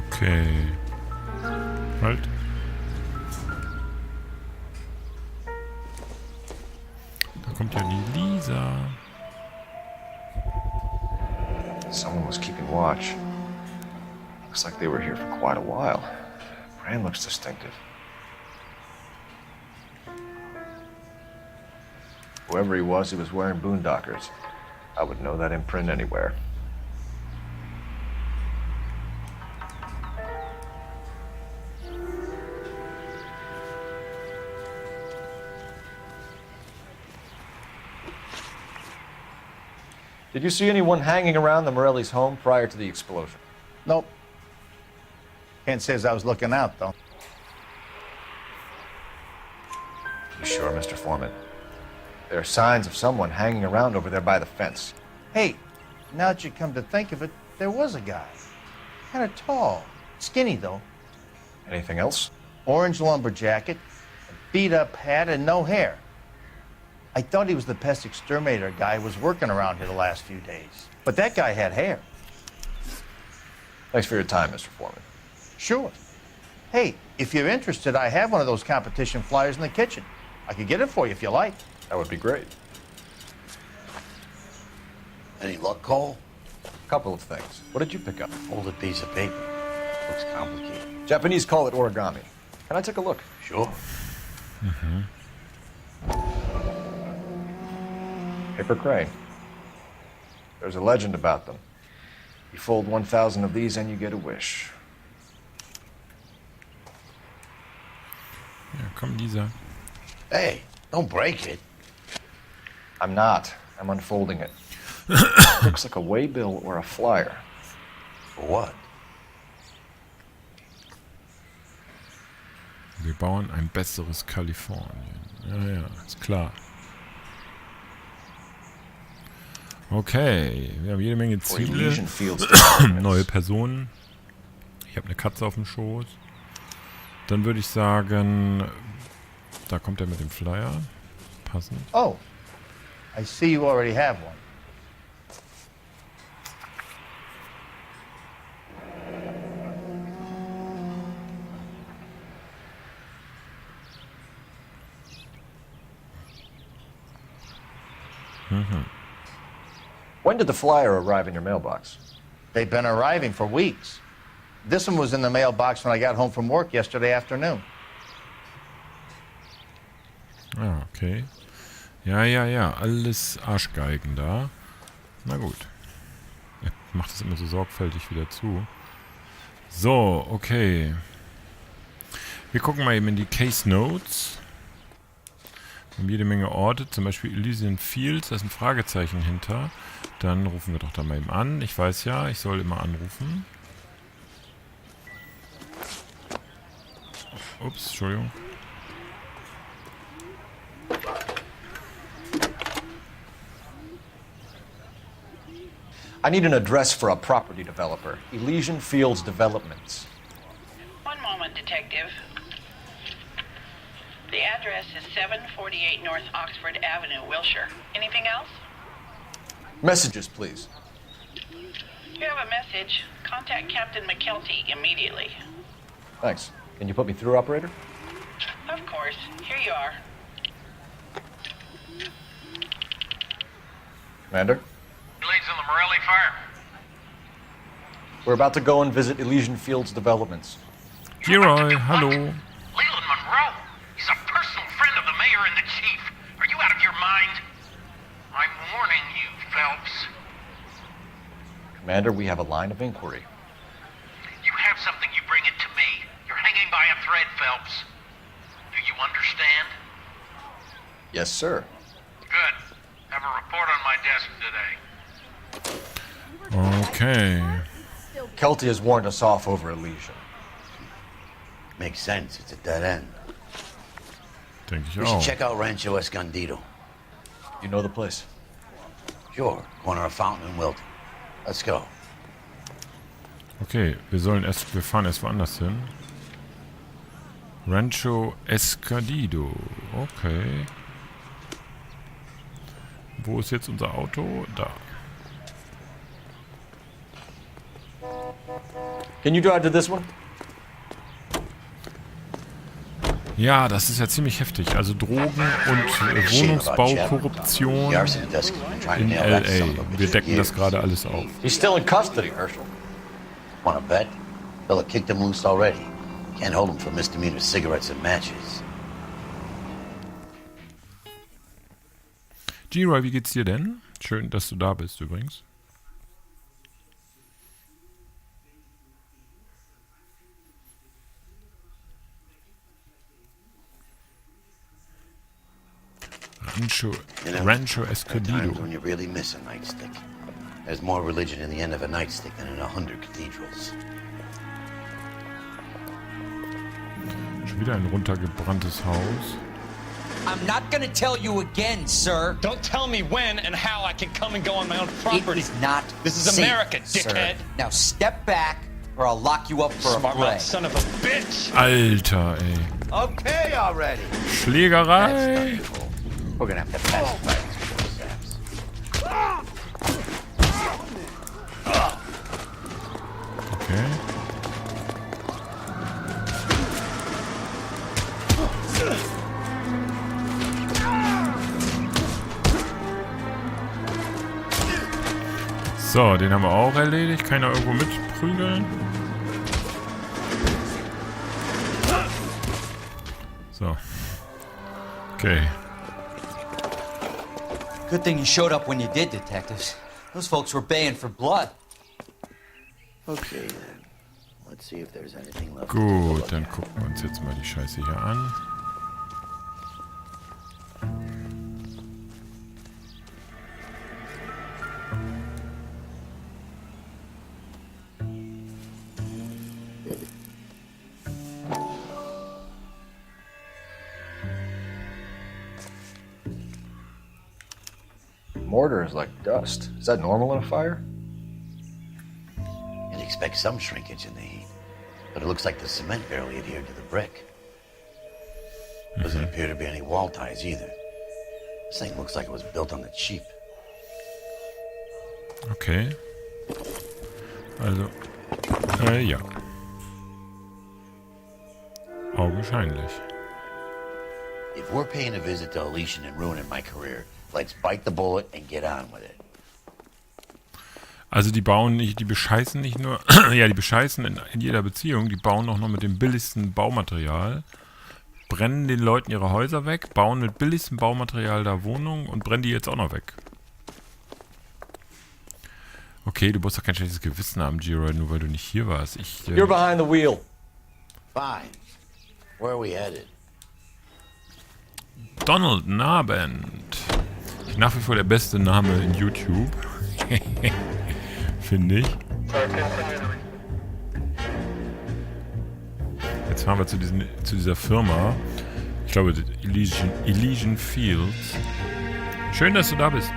Speaker 1: Okay. Halt. Da kommt ja die Lisa.
Speaker 13: Someone was keeping watch. Looks like they were here for quite a while. Brand looks distinctive. Whoever he was wearing boondockers. I would know that imprint anywhere. Did you see anyone hanging around the Morellis' home prior to the explosion?
Speaker 14: Nope. Can't say as I was looking out, though.
Speaker 13: You sure, Mr. Foreman? There are signs of someone hanging around over there by the fence.
Speaker 14: Hey, now that you come to think of it, there was a guy. Kind of tall. Skinny, though.
Speaker 13: Anything else?
Speaker 14: Orange lumber jacket, a beat-up hat, and no hair. I thought he was the pest exterminator guy who was working around here the last few days. But that guy had hair.
Speaker 13: Thanks for your time, Mr. Foreman.
Speaker 14: Sure. Hey, if you're interested, I have one of those competition flyers in the kitchen. I could get it for you if you like.
Speaker 13: That would be great.
Speaker 2: Any luck, Cole?
Speaker 13: A couple of things. What did you pick up?
Speaker 2: Folded piece of paper. Looks complicated.
Speaker 13: Japanese call it origami. Can I take a look?
Speaker 2: Sure.
Speaker 1: Mm-hmm.
Speaker 13: Paper crane. There's a legend about them. You fold 1,000 of these and you get a wish.
Speaker 1: Ja, komm, Lisa.
Speaker 2: Hey, don't break it.
Speaker 13: I'm not. I'm unfolding it. Looks like a waybill or a flyer.
Speaker 2: For what?
Speaker 1: Wir bauen ein besseres Kalifornien. Ja, ja, ist klar. Okay, wir haben jede Menge Ziele. Neue Personen. Ich habe eine Katze auf dem Schoß. Dann würde ich sagen, da kommt er mit dem Flyer. Passend.
Speaker 14: Oh, I see you already have one.
Speaker 1: Mhm.
Speaker 13: When did the flyer arrive in your mailbox?
Speaker 14: They've been arriving for weeks. This one was in the mailbox when I got home from work yesterday afternoon.
Speaker 1: Ah, okay. Ja, alles Arschgeigen da. Na gut. Er macht es immer so sorgfältig wieder zu. So, okay. Wir gucken mal eben in die Case Notes. Wir haben jede Menge Orte, zum Beispiel Elysian Fields, da ist ein Fragezeichen hinter. Dann rufen wir doch da mal eben an. Ich weiß ja, ich soll immer anrufen. Ups, Entschuldigung.
Speaker 13: I need an address for a property developer. Elysian Fields Developments.
Speaker 15: One moment, Detective. The address is 748 North Oxford Avenue, Wilshire. Anything else?
Speaker 13: Messages, please.
Speaker 15: You have a message. Contact Captain McKelty immediately.
Speaker 13: Thanks. Can you put me through, operator?
Speaker 15: Of course. Here you are.
Speaker 13: Commander?
Speaker 12: Leads in the Morelli fire.
Speaker 13: We're about to go and visit Elysian Fields Developments.
Speaker 1: Leroy, hallo.
Speaker 12: Leland Monroe. He's a personal friend of the mayor and the chief. Are you out of your mind? I'm warning you, Phelps.
Speaker 13: Commander, we have a line of inquiry.
Speaker 12: You have something, you bring it to me. You're hanging by a thread, Phelps. Do you understand?
Speaker 13: Yes, sir.
Speaker 12: Good. Have a report on my desk today.
Speaker 1: Okay.
Speaker 13: Kelty has warned us off over Elysian.
Speaker 2: Makes sense. It's a dead end.
Speaker 1: Denke ich
Speaker 2: We should
Speaker 1: auch.
Speaker 2: check out Rancho Escondido.
Speaker 13: You know the place?
Speaker 2: Sure. Corner of Fountain and Wilton. Let's go.
Speaker 1: Okay, wir fahren erst woanders hin. Rancho Escondido. Okay. Wo ist jetzt unser Auto? Da.
Speaker 13: Can you drive to this one?
Speaker 1: Ja, das ist ja ziemlich heftig. Also Drogen und Wohnungsbaukorruption in L.A. Wir decken das gerade alles auf.
Speaker 13: He's still in custody, Herschel.
Speaker 2: Want to bet? Fella kicked him loose already. Can't hold him for misdemeanor cigarettes and matches.
Speaker 1: G-Roy, wie geht's dir denn? Schön, dass du da bist übrigens. Rancho Escondido.
Speaker 2: When you really miss a nightstick. There's more religion in the end of a nightstick than in 100 cathedrals.
Speaker 1: Schon wieder ein runtergebranntes Haus.
Speaker 16: I'm not gonna tell you again, sir.
Speaker 5: Don't tell me when and how I can come and go on my own property.
Speaker 16: It is not
Speaker 5: This is
Speaker 16: safe,
Speaker 5: America, dickhead.
Speaker 16: Sir. Now step back or I'll lock you up for
Speaker 5: Smart
Speaker 16: a fray.
Speaker 5: mouth son of a bitch.
Speaker 1: Alter, ey.
Speaker 2: Okay, already.
Speaker 1: Schlägerei.
Speaker 2: We're gonna have to pass the
Speaker 1: Okay. So, den haben wir auch erledigt. Kann er irgendwo mitprügeln? So. Okay.
Speaker 16: Good thing you showed up when you did, detectives. Those folks were baying for blood.
Speaker 2: Okay, then. Let's see if there's anything left.
Speaker 1: Gut, dann gucken wir uns jetzt mal die Scheiße hier an.
Speaker 13: Mortar is like dust. Is that normal in a fire?
Speaker 2: You'd expect some shrinkage in the heat, but it looks like the cement barely adhered to the brick. Doesn't appear to be any wall ties either. This thing looks like it was built on the cheap.
Speaker 1: Okay. Also, ja. Augenscheinlich.
Speaker 2: If we're paying a visit to Elysian and ruining my career, let's bite the bullet and get on with it.
Speaker 1: Also die bauen nicht, die bescheißen nicht nur, ja, die bescheißen in jeder Beziehung, die bauen auch noch mit dem billigsten Baumaterial, brennen den Leuten ihre Häuser weg, bauen mit billigstem Baumaterial da Wohnungen und brennen die jetzt auch noch weg. Okay, du musst doch kein schlechtes Gewissen haben, G-Roy, nur weil du nicht hier warst.
Speaker 13: You're behind the wheel.
Speaker 2: Fine. Where are we headed?
Speaker 1: Donald Nabend. Nach wie vor der beste Name in YouTube. Finde ich. Jetzt fahren wir zu dieser Firma. Ich glaube, Elysian Fields. Schön, dass du da bist.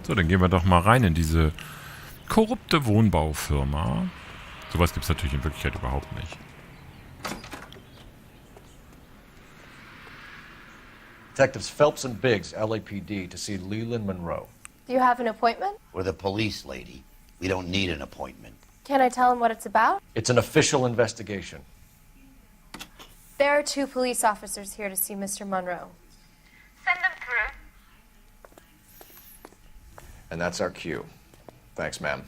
Speaker 1: So, dann gehen wir doch mal rein in diese korrupte Wohnbaufirma. Sowas gibt es natürlich in Wirklichkeit überhaupt nicht.
Speaker 13: Detectives Phelps and Biggs, LAPD, to see Leland Monroe.
Speaker 17: Do you have an appointment?
Speaker 2: We're the police, lady. We don't need an appointment.
Speaker 17: Can I tell him what it's about?
Speaker 13: It's an official investigation.
Speaker 17: There are 2 police officers here to see Mr. Monroe.
Speaker 15: Send them through.
Speaker 13: And that's our cue. Thanks, ma'am.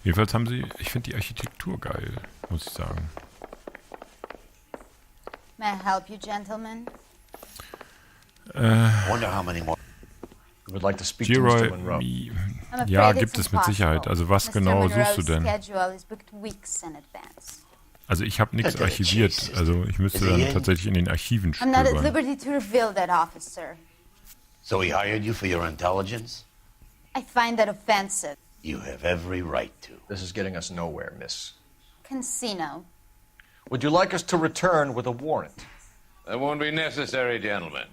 Speaker 1: Jedenfalls haben sie, ich finde die Architektur geil, muss ich sagen.
Speaker 18: May I help you, gentlemen?
Speaker 2: Wonder how many more.
Speaker 13: We would like to speak to Mr. Monroe.
Speaker 1: Ja, gibt es mit Sicherheit. Also was genau suchst du denn? Also ich habe nichts archiviert. Also ich müsste dann tatsächlich in den Archiven
Speaker 18: I'm not at
Speaker 1: stöbern.
Speaker 18: liberty to reveal that, officer.
Speaker 2: So he hired you for your intelligence?
Speaker 18: I find that offensive.
Speaker 2: You have every right to.
Speaker 13: This is getting us nowhere, miss.
Speaker 18: Casino.
Speaker 13: Would you like us to return with a warrant?
Speaker 19: That won't be necessary, gentlemen.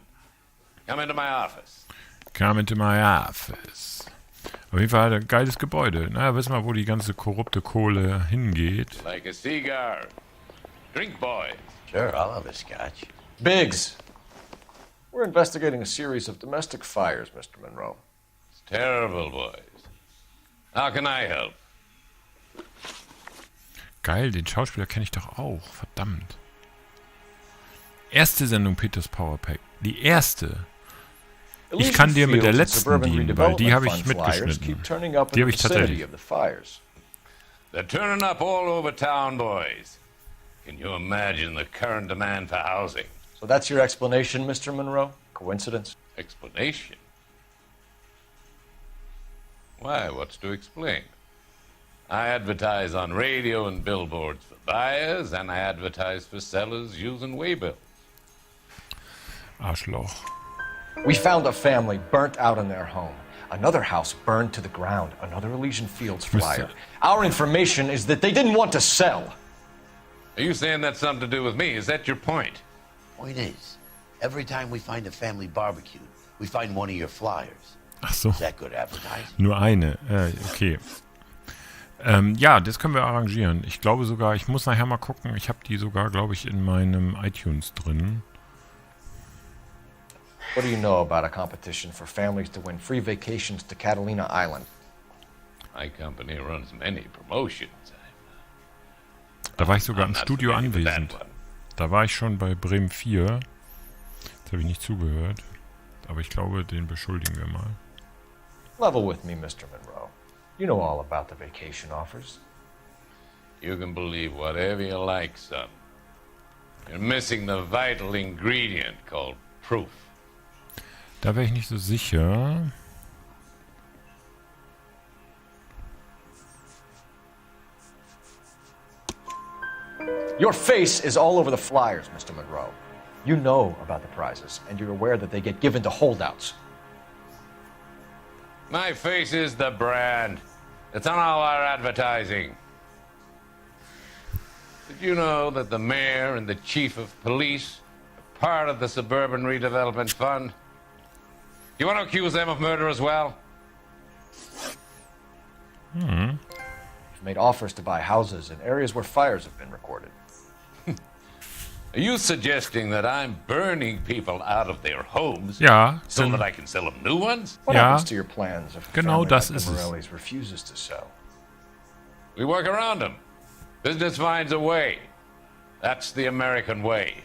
Speaker 19: Come into my office.
Speaker 1: Come into my office. Auf jeden Fall hat er ein geiles Gebäude. Naja, wissen wir, wo die ganze korrupte Kohle hingeht.
Speaker 19: Like a cigar. Drink, boys.
Speaker 2: Sure, I'll have a scotch.
Speaker 13: Biggs. We're investigating a series of domestic fires, Mr. Monroe.
Speaker 19: It's terrible, boys. How can I help?
Speaker 1: Geil, den Schauspieler kenne ich doch auch. Verdammt. Erste Sendung Peters Powerpack. Die erste. Ich kann dir mit der letzten dienen, weil die habe ich mitgeschnitten. Die habe ich tatsächlich.
Speaker 19: They're turning up all over town, boys. Can you imagine the current demand for housing?
Speaker 13: So that's your explanation, Mr. Monroe? Coincidence?
Speaker 19: Explanation? Why, what's to explain? I advertise on radio and billboards for buyers, and I advertise for sellers using waybills.
Speaker 1: Arschloch.
Speaker 13: We found a family burnt out in their home. Another house burned to the ground. Another Elysian Fields flyer. Our information is that they didn't want to sell.
Speaker 19: Are you saying that's something to do with me? Is that your point?
Speaker 2: Point is, every time we find a family barbecue, we find one of your flyers.
Speaker 1: Ach so.
Speaker 2: Is that good advertising?
Speaker 1: Nur eine. Okay. Ja, das können wir arrangieren. Ich glaube sogar, ich muss nachher mal gucken. Ich habe die sogar, glaube ich, in meinem iTunes drin.
Speaker 13: What do you know about a competition for families to win free vacations to Catalina Island?
Speaker 19: My company runs many promotions.
Speaker 1: Da war ich sogar im Studio anwesend. Da war ich schon bei Bremen 4. Jetzt habe ich nicht zugehört. Aber ich glaube, den beschuldigen wir mal.
Speaker 13: Level with me, Mr. Monroe. You know all about the vacation offers.
Speaker 19: You can believe whatever you like, son. You're missing the vital ingredient called proof.
Speaker 1: Da wäre ich nicht so sicher.
Speaker 13: Your face is all over the flyers, Mr. Monroe. You know about the prizes, and you're aware that they get given to holdouts.
Speaker 19: My face is the brand. It's on all our advertising. Did you know that the mayor and the chief of police are part of the Suburban Redevelopment Fund? Do you want to accuse them of murder as well?
Speaker 13: You've made offers to buy houses in areas where fires have been recorded.
Speaker 19: Are you suggesting that I'm burning people out of their homes
Speaker 1: Ja,
Speaker 19: so that I can sell them new ones?
Speaker 13: What happens to your plans if
Speaker 1: genau
Speaker 13: family
Speaker 1: das
Speaker 13: like
Speaker 1: ist
Speaker 13: the
Speaker 1: es.
Speaker 13: Morellis refuses to sell?
Speaker 19: We work around them. Business finds a way. That's the American way.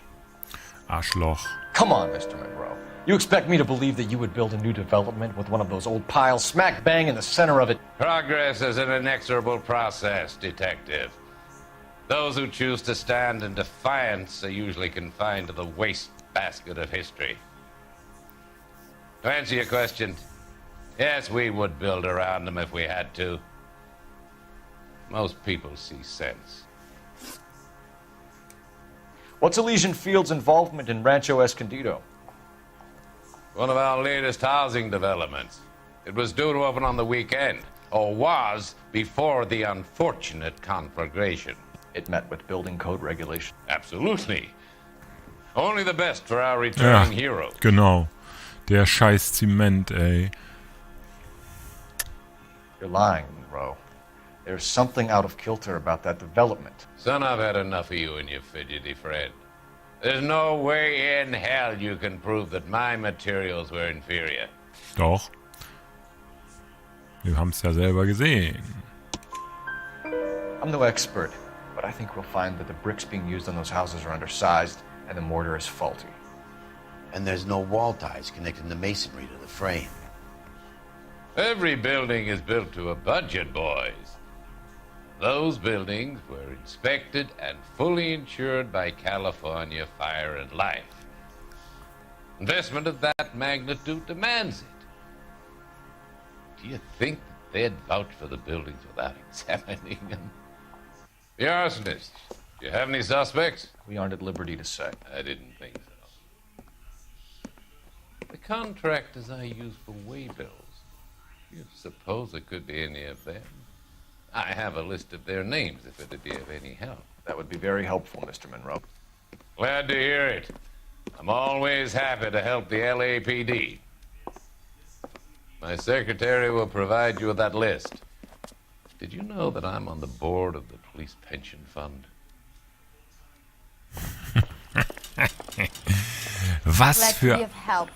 Speaker 1: Arschloch.
Speaker 13: Come on, Mr. Monroe. You expect me to believe that you would build a new development with one of those old piles smack bang in the center of it?
Speaker 19: Progress is an inexorable process, Detective. Those who choose to stand in defiance are usually confined to the wastebasket of history. To answer your question, yes, we would build around them if we had to. Most people see sense.
Speaker 13: What's Elysian Field's involvement in Rancho Escondido?
Speaker 19: One of our latest housing developments. It was due to open on the weekend, or was before the unfortunate conflagration.
Speaker 13: It met with building code regulation.
Speaker 19: Absolutely. Only the best for our returning heroes.
Speaker 1: Genau. Der scheiß Zement, ey.
Speaker 13: You're lying, Monroe. There's something out of kilter about that development.
Speaker 19: Son, I've had enough of you and your fidgety friend. There's no way in hell you can prove that my materials were inferior.
Speaker 1: Doch. Wir haben es ja selber gesehen.
Speaker 13: I'm no expert, but I think we'll find that the bricks being used on those houses are undersized and the mortar is faulty.
Speaker 2: And there's no wall ties connecting the masonry to the frame.
Speaker 19: Every building is built to a budget, boys. Those buildings were inspected and fully insured by California Fire and Life. Investment of that magnitude demands it. Do you think that they'd vouch for the buildings without examining them? The arsonists, do you have any suspects?
Speaker 13: We aren't at liberty to say.
Speaker 19: I didn't think so. The contractors I use for way bills, do you suppose it could be any of them? I have a list of their names if it'd be of any help.
Speaker 13: That would be very helpful, Mr. Monroe.
Speaker 19: Glad to hear it. I'm always happy to help the LAPD. My secretary will provide you with that list. Did you know that I'm on the board of the police pension fund?
Speaker 1: Was für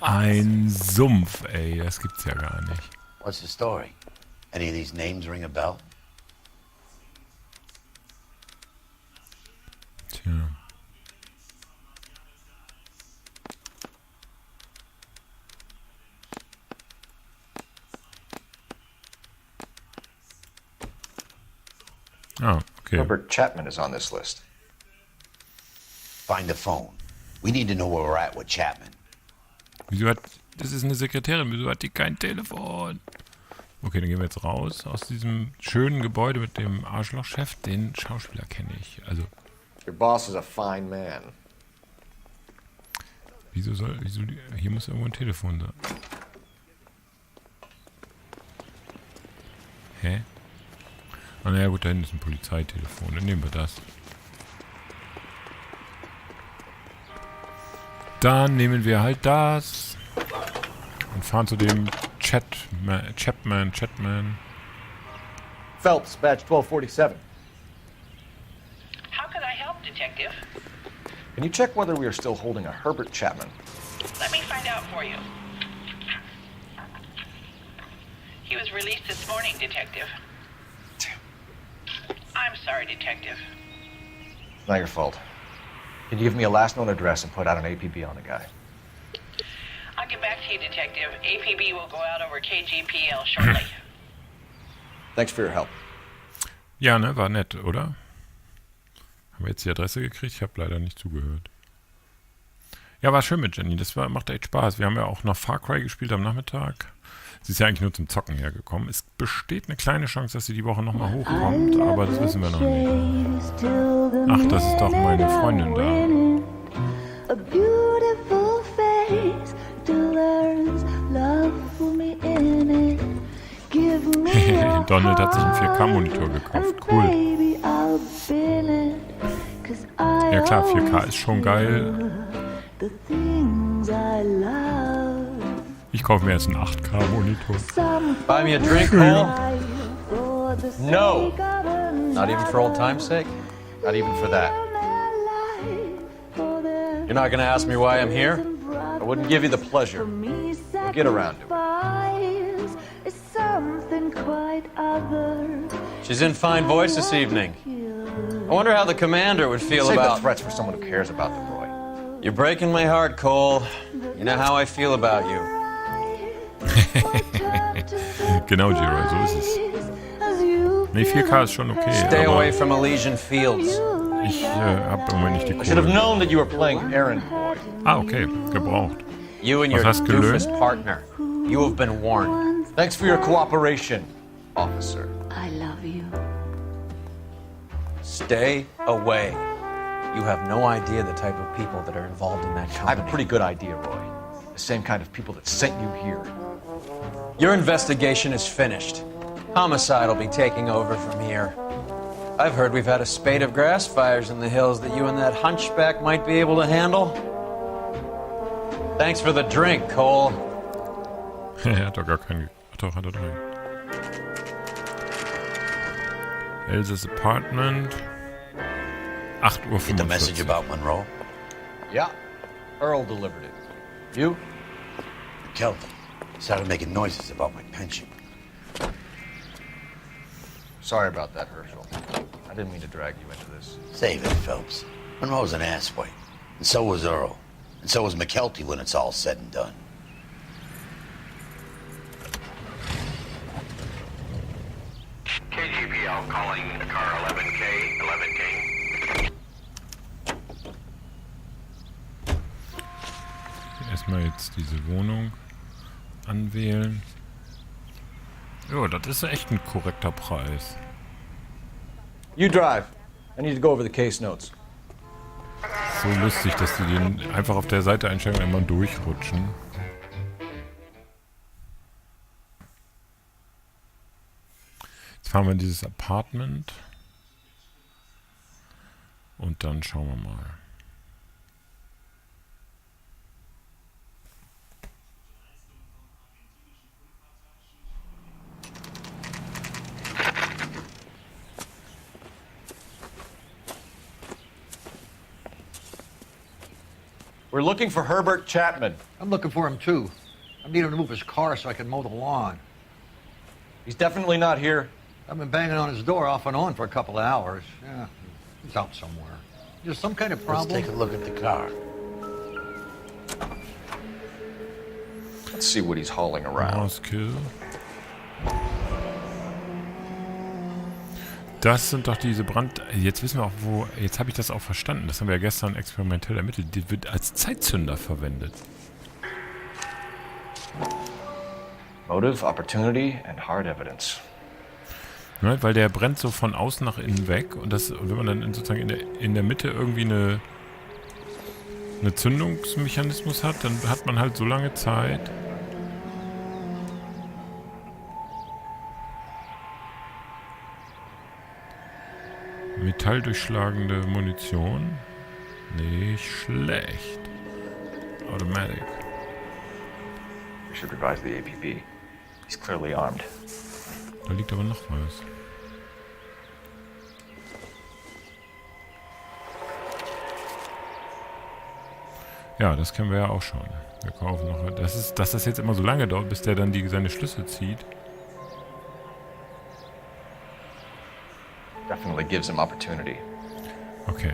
Speaker 1: ein Sumpf, ey. Das gibt's ja gar nicht.
Speaker 2: What's the story? Any of these names ring a bell?
Speaker 1: Tja. Oh, okay.
Speaker 13: Robert Chapman is on this list.
Speaker 2: Find the phone. We need to know where we're at with Chapman.
Speaker 1: Wieso hat... Das ist eine Sekretärin. Wieso hat die kein Telefon? Okay, dann gehen wir jetzt raus aus diesem schönen Gebäude mit dem Arschlochchef. Den Schauspieler kenne ich. Also...
Speaker 13: Your boss is a fine man.
Speaker 1: Wieso hier muss irgendwo ein Telefon sein. Hä? Ah, naja, gut, da hinten ist ein Polizeitelefon. Dann nehmen wir das. Dann nehmen wir halt das. Und fahren zu dem Chapman.
Speaker 13: Phelps, badge 1247.
Speaker 15: How could I help, Detective?
Speaker 13: Can you check whether we are still holding a Herbert Chapman?
Speaker 15: Let me find out for you. He was released this morning, Detective. I'm sorry, Detective.
Speaker 13: Not your fault. Can you give me a last known address and put out an APB on the guy?
Speaker 15: I'll get back to you, Detective. APB will go out over KGPL shortly.
Speaker 13: Thanks for your help.
Speaker 1: Ja, ne, war nett, oder? Haben wir jetzt die Adresse gekriegt? Ich habe leider nicht zugehört. Ja, war schön mit Jenny. Das macht echt Spaß. Wir haben ja auch noch Far Cry gespielt am Nachmittag. Sie ist ja eigentlich nur zum Zocken hergekommen. Es besteht eine kleine Chance, dass sie die Woche nochmal hochkommt, aber das wissen wir noch nicht. Ach, das ist doch meine Freundin da. Donald hat sich einen 4K-Monitor gekauft. Cool. Ja klar, 4K ist schon geil. Ich kaufe mir jetzt einen 8K-Monitor.
Speaker 13: Buy me a drink, Cole? No. Not even for old time's sake? Not even for that. You're not gonna ask me why I'm here? I wouldn't give you the pleasure. We'll get around to it.
Speaker 7: She's in fine voice this evening. I wonder how the commander would feel
Speaker 13: Save
Speaker 7: about...
Speaker 13: the threats for someone who cares about them, Roy.
Speaker 20: You're breaking my heart, Cole. You know how I feel about you.
Speaker 1: Genau, Giro, so ist es. Ne, 4K ist schon okay.
Speaker 20: Stay away from Elysian Fields.
Speaker 1: Ich hab im Moment nicht die
Speaker 3: I should have
Speaker 1: Kohle.
Speaker 3: known that you were playing errand boy.
Speaker 1: Ah, okay. Gebraucht.
Speaker 20: You and
Speaker 1: Was
Speaker 20: your
Speaker 1: hast gelöst?
Speaker 20: doofus partner. You have been warned.
Speaker 3: Thanks for your cooperation, officer.
Speaker 15: I love you.
Speaker 20: Stay away. You have no idea the type of people that are involved in that company.
Speaker 3: I have a pretty good idea, Roy. The same kind of people that sent you here.
Speaker 20: Your investigation is finished. Homicide will be taking over from here. I've heard we've had a spate of grass fires in the hills that you and that hunchback might be able to handle. Thanks for the drink, Cole.
Speaker 1: Er hat doch gar keinen... Doch, hat er drin. Elsa's Apartment. 8:45 Uhr.
Speaker 2: Get the message about Monroe?
Speaker 3: Yeah. Earl delivered it. You?
Speaker 2: Kelvin started making noises about my pension.
Speaker 3: Sorry about that, Herschel. I didn't mean to drag you into this.
Speaker 2: Save it, Phelps. Monroe's an asswipe. And so was Earl. And so was McKelty when it's all said and done.
Speaker 12: KGPL calling car 11K, 11K.
Speaker 1: Erstmal jetzt diese Wohnung anwählen. Jo, das ist echt ein korrekter Preis.
Speaker 3: You drive. I need to go over the case notes.
Speaker 1: So lustig, dass die den einfach auf der Seite einstellen und immer durchrutschen. Jetzt fahren wir in dieses Apartment. Und dann schauen wir mal.
Speaker 3: We're looking for Herbert Chapman.
Speaker 9: I'm looking for him, too. I need him to move his car so I can mow the lawn.
Speaker 3: He's definitely not here.
Speaker 9: I've been banging on his door off and on for a couple of hours. Yeah, he's out somewhere. There's some kind of problem.
Speaker 2: Let's take a look at the car.
Speaker 13: Let's see what he's hauling around.
Speaker 1: Moscow. Das sind doch diese Jetzt wissen wir auch, wo... Jetzt habe ich das auch verstanden. Das haben wir ja gestern experimentell ermittelt. Die wird als Zeitzünder verwendet.
Speaker 13: Motive, opportunity, and hard evidence.
Speaker 1: Ne, weil der brennt so von außen nach innen weg. Und wenn man dann sozusagen in der Mitte irgendwie eine Zündungsmechanismus hat, dann hat man halt so lange Zeit... Metalldurchschlagende Munition. Nicht schlecht. Automatic.
Speaker 13: We should revise the APB. He's clearly armed.
Speaker 1: Da liegt aber noch was. Ja, das kennen wir ja auch schon. Wir kaufen noch... Dass das jetzt immer so lange dauert, bis der dann seine Schlüssel zieht.
Speaker 13: Definitely gives him opportunity.
Speaker 1: Okay.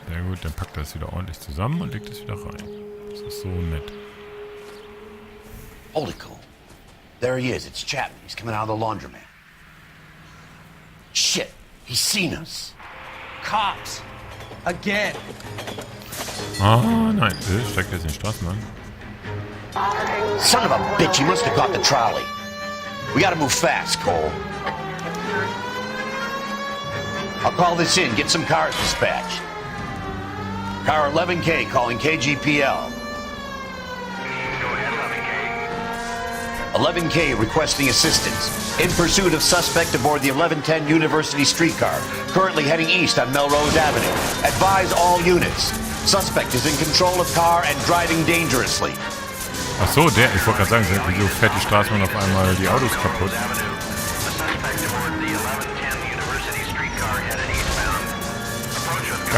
Speaker 1: Sehr gut, dann packt er es wieder ordentlich zusammen und legt es wieder rein. Das ist so nett.
Speaker 2: Hold it, Cole. There he is. It's Chapman. He's coming out of the laundromat. Shit. He's seen us.
Speaker 20: Cops! Again!
Speaker 1: Ah, nein. Steigt jetzt in den Straßenbahn.
Speaker 2: Son of a bitch. He must have caught the trolley. We gotta move fast, Cole. I'll call this in. Get some cars dispatched. Car 11K calling KGPL. 11K requesting assistance. In pursuit of suspect aboard the 1110 University streetcar. Currently heading east on Melrose Avenue. Advise all units. Suspect is in control of car and driving dangerously.
Speaker 1: Ach so, ich wollte gerade sagen, wieso fährt die Straßenbahn auf einmal die Autos kaputt?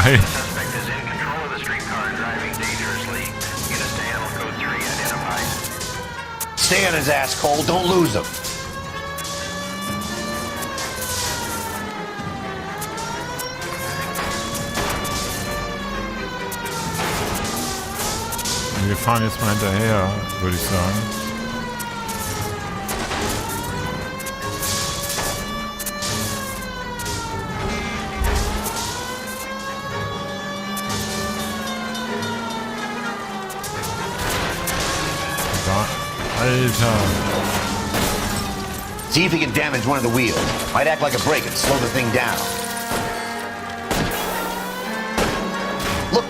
Speaker 1: Geil.
Speaker 2: Stay on his ass, Cole. Don't lose him.
Speaker 1: Wir fahren jetzt mal hinterher, würde ich sagen. Alter.
Speaker 2: See if he can damage one of the wheels. Might act like a brake and slow the thing down. Look.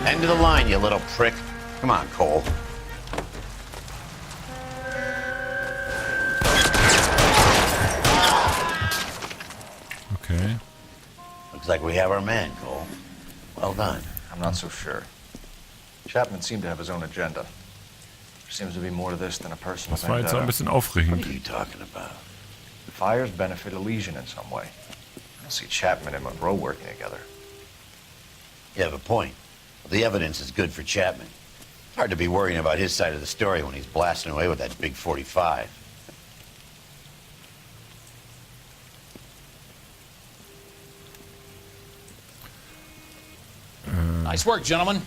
Speaker 2: End of the line, you little prick. Come on, Cole.
Speaker 1: Okay.
Speaker 2: Looks like we have our man, Cole. Well done.
Speaker 13: I'm not so sure. Chapman seemed to have his own agenda. There seems to be more to this than a personal
Speaker 1: Das war jetzt so ein bisschen
Speaker 2: What
Speaker 1: aufregend.
Speaker 2: are you talking about?
Speaker 13: The fires benefit Elysian in some way. I don't see Chapman and Monroe working together.
Speaker 2: You have a point. The evidence is good for Chapman. Hard to be worrying about his side of the story when he's blasting away with that big 45.
Speaker 9: Nice work, gentlemen.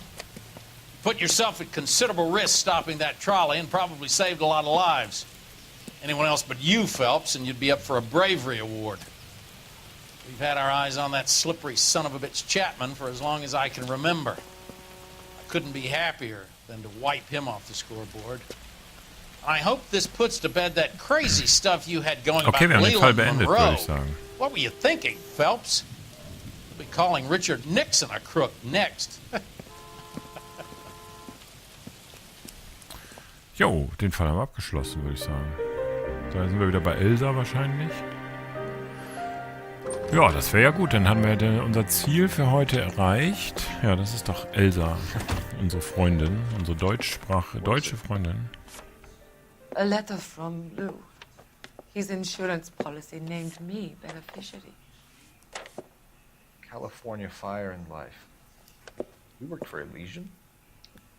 Speaker 9: Put yourself at considerable risk stopping that trolley and probably saved a lot of lives. Anyone else but you, Phelps, and you'd be up for a bravery award. We've had our eyes on that slippery son of a bitch Chapman for as long as I can remember. I couldn't be happier than to wipe him off the scoreboard. I hope this puts to bed that crazy stuff you had going
Speaker 1: Okay, wir
Speaker 9: about
Speaker 1: haben den Fall
Speaker 9: Leland
Speaker 1: beendet, würde
Speaker 9: Monroe.
Speaker 1: ich sagen.
Speaker 9: What were you thinking, Phelps? We'll be calling Richard Nixon a crook next.
Speaker 1: Jo, den Fall haben wir abgeschlossen, würde ich sagen. Da sind wir wieder bei Elsa wahrscheinlich. Ja, das wäre ja gut. Dann haben wir unser Ziel für heute erreicht. Ja, das ist doch Elsa, unsere Freundin, unsere deutsche Freundin.
Speaker 21: A letter from Lou. His insurance policy named me beneficiary.
Speaker 13: California Fire and Life. You worked for Elysian?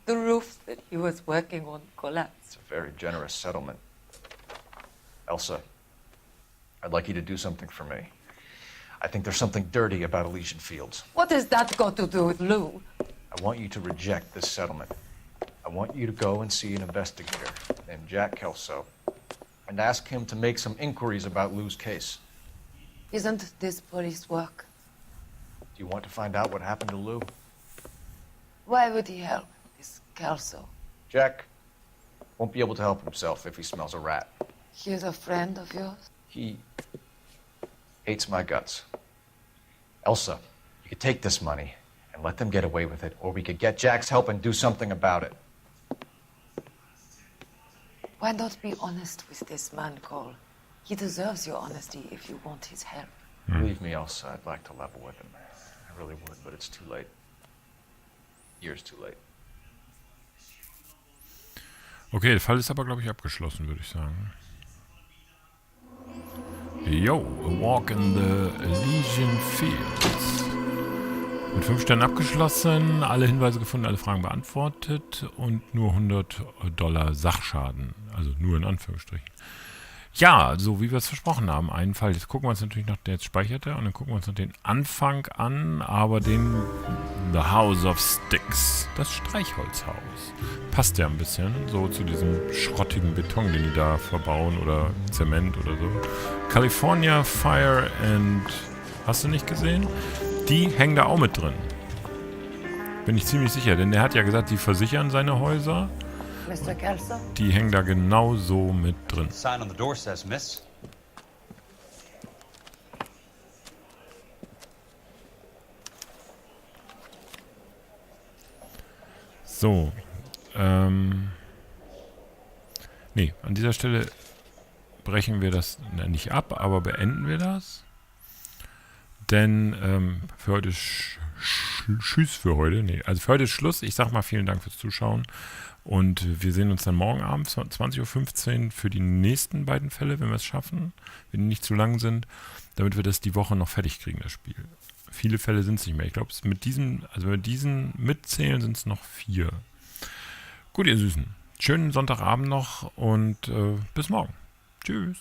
Speaker 21: The roof that he was working on collapsed.
Speaker 13: It's a very generous settlement. Elsa, I'd like you to do something for me. I think there's something dirty about Elysian Fields.
Speaker 21: What has that got to do with Lou?
Speaker 13: I want you to reject this settlement. I want you to go and see an investigator named Jack Kelso and ask him to make some inquiries about Lou's case.
Speaker 21: Isn't this police work?
Speaker 13: Do you want to find out what happened to Lou?
Speaker 21: Why would he help this Kelso?
Speaker 13: Jack won't be able to help himself if he smells a rat.
Speaker 21: He's a friend of yours?
Speaker 13: He hates my guts. Elsa, you could take this money and let them get away with it, or we could get Jack's help and do something about it.
Speaker 21: Why not be honest with this man, Cole? He deserves your honesty if you want his help.
Speaker 13: Believe me, Elsa, I'd like to level with him. I really would, but it's too late. Years too late.
Speaker 1: Okay, der Fall ist aber, glaube ich, abgeschlossen, würde ich sagen. Yo, a walk in the Elysian Fields. Mit 5 Sternen abgeschlossen, alle Hinweise gefunden, alle Fragen beantwortet und nur $100 Sachschaden. Also nur in Anführungsstrichen. Ja, so wie wir es versprochen haben. Einen Fall, jetzt gucken wir uns natürlich noch, der jetzt speichert er, und dann gucken wir uns noch den Anfang an, aber den The House of Sticks, das Streichholzhaus. Passt ja ein bisschen so zu diesem schrottigen Beton, den die da verbauen, oder Zement oder so. California Fire and... Hast du nicht gesehen? Die hängen da auch mit drin. Bin ich ziemlich sicher, denn der hat ja gesagt, die versichern seine Häuser.
Speaker 21: Mr. Kelso?
Speaker 1: Die hängen da genauso mit drin.
Speaker 16: Sign on the door says, miss.
Speaker 1: So. Nee, an dieser Stelle brechen wir das nicht ab, aber beenden wir das. Denn für heute Tschüss für heute. Nee, also für heute ist Schluss. Ich sag mal vielen Dank fürs Zuschauen. Und wir sehen uns dann morgen Abend 20:15 Uhr für die nächsten beiden Fälle, wenn wir es schaffen, wenn die nicht zu lang sind, damit wir das die Woche noch fertig kriegen, das Spiel. Viele Fälle sind es nicht mehr. Ich glaube, mit diesen, also wenn wir diesen mitzählen, sind es noch 4. Gut, ihr Süßen. Schönen Sonntagabend noch und bis morgen. Tschüss.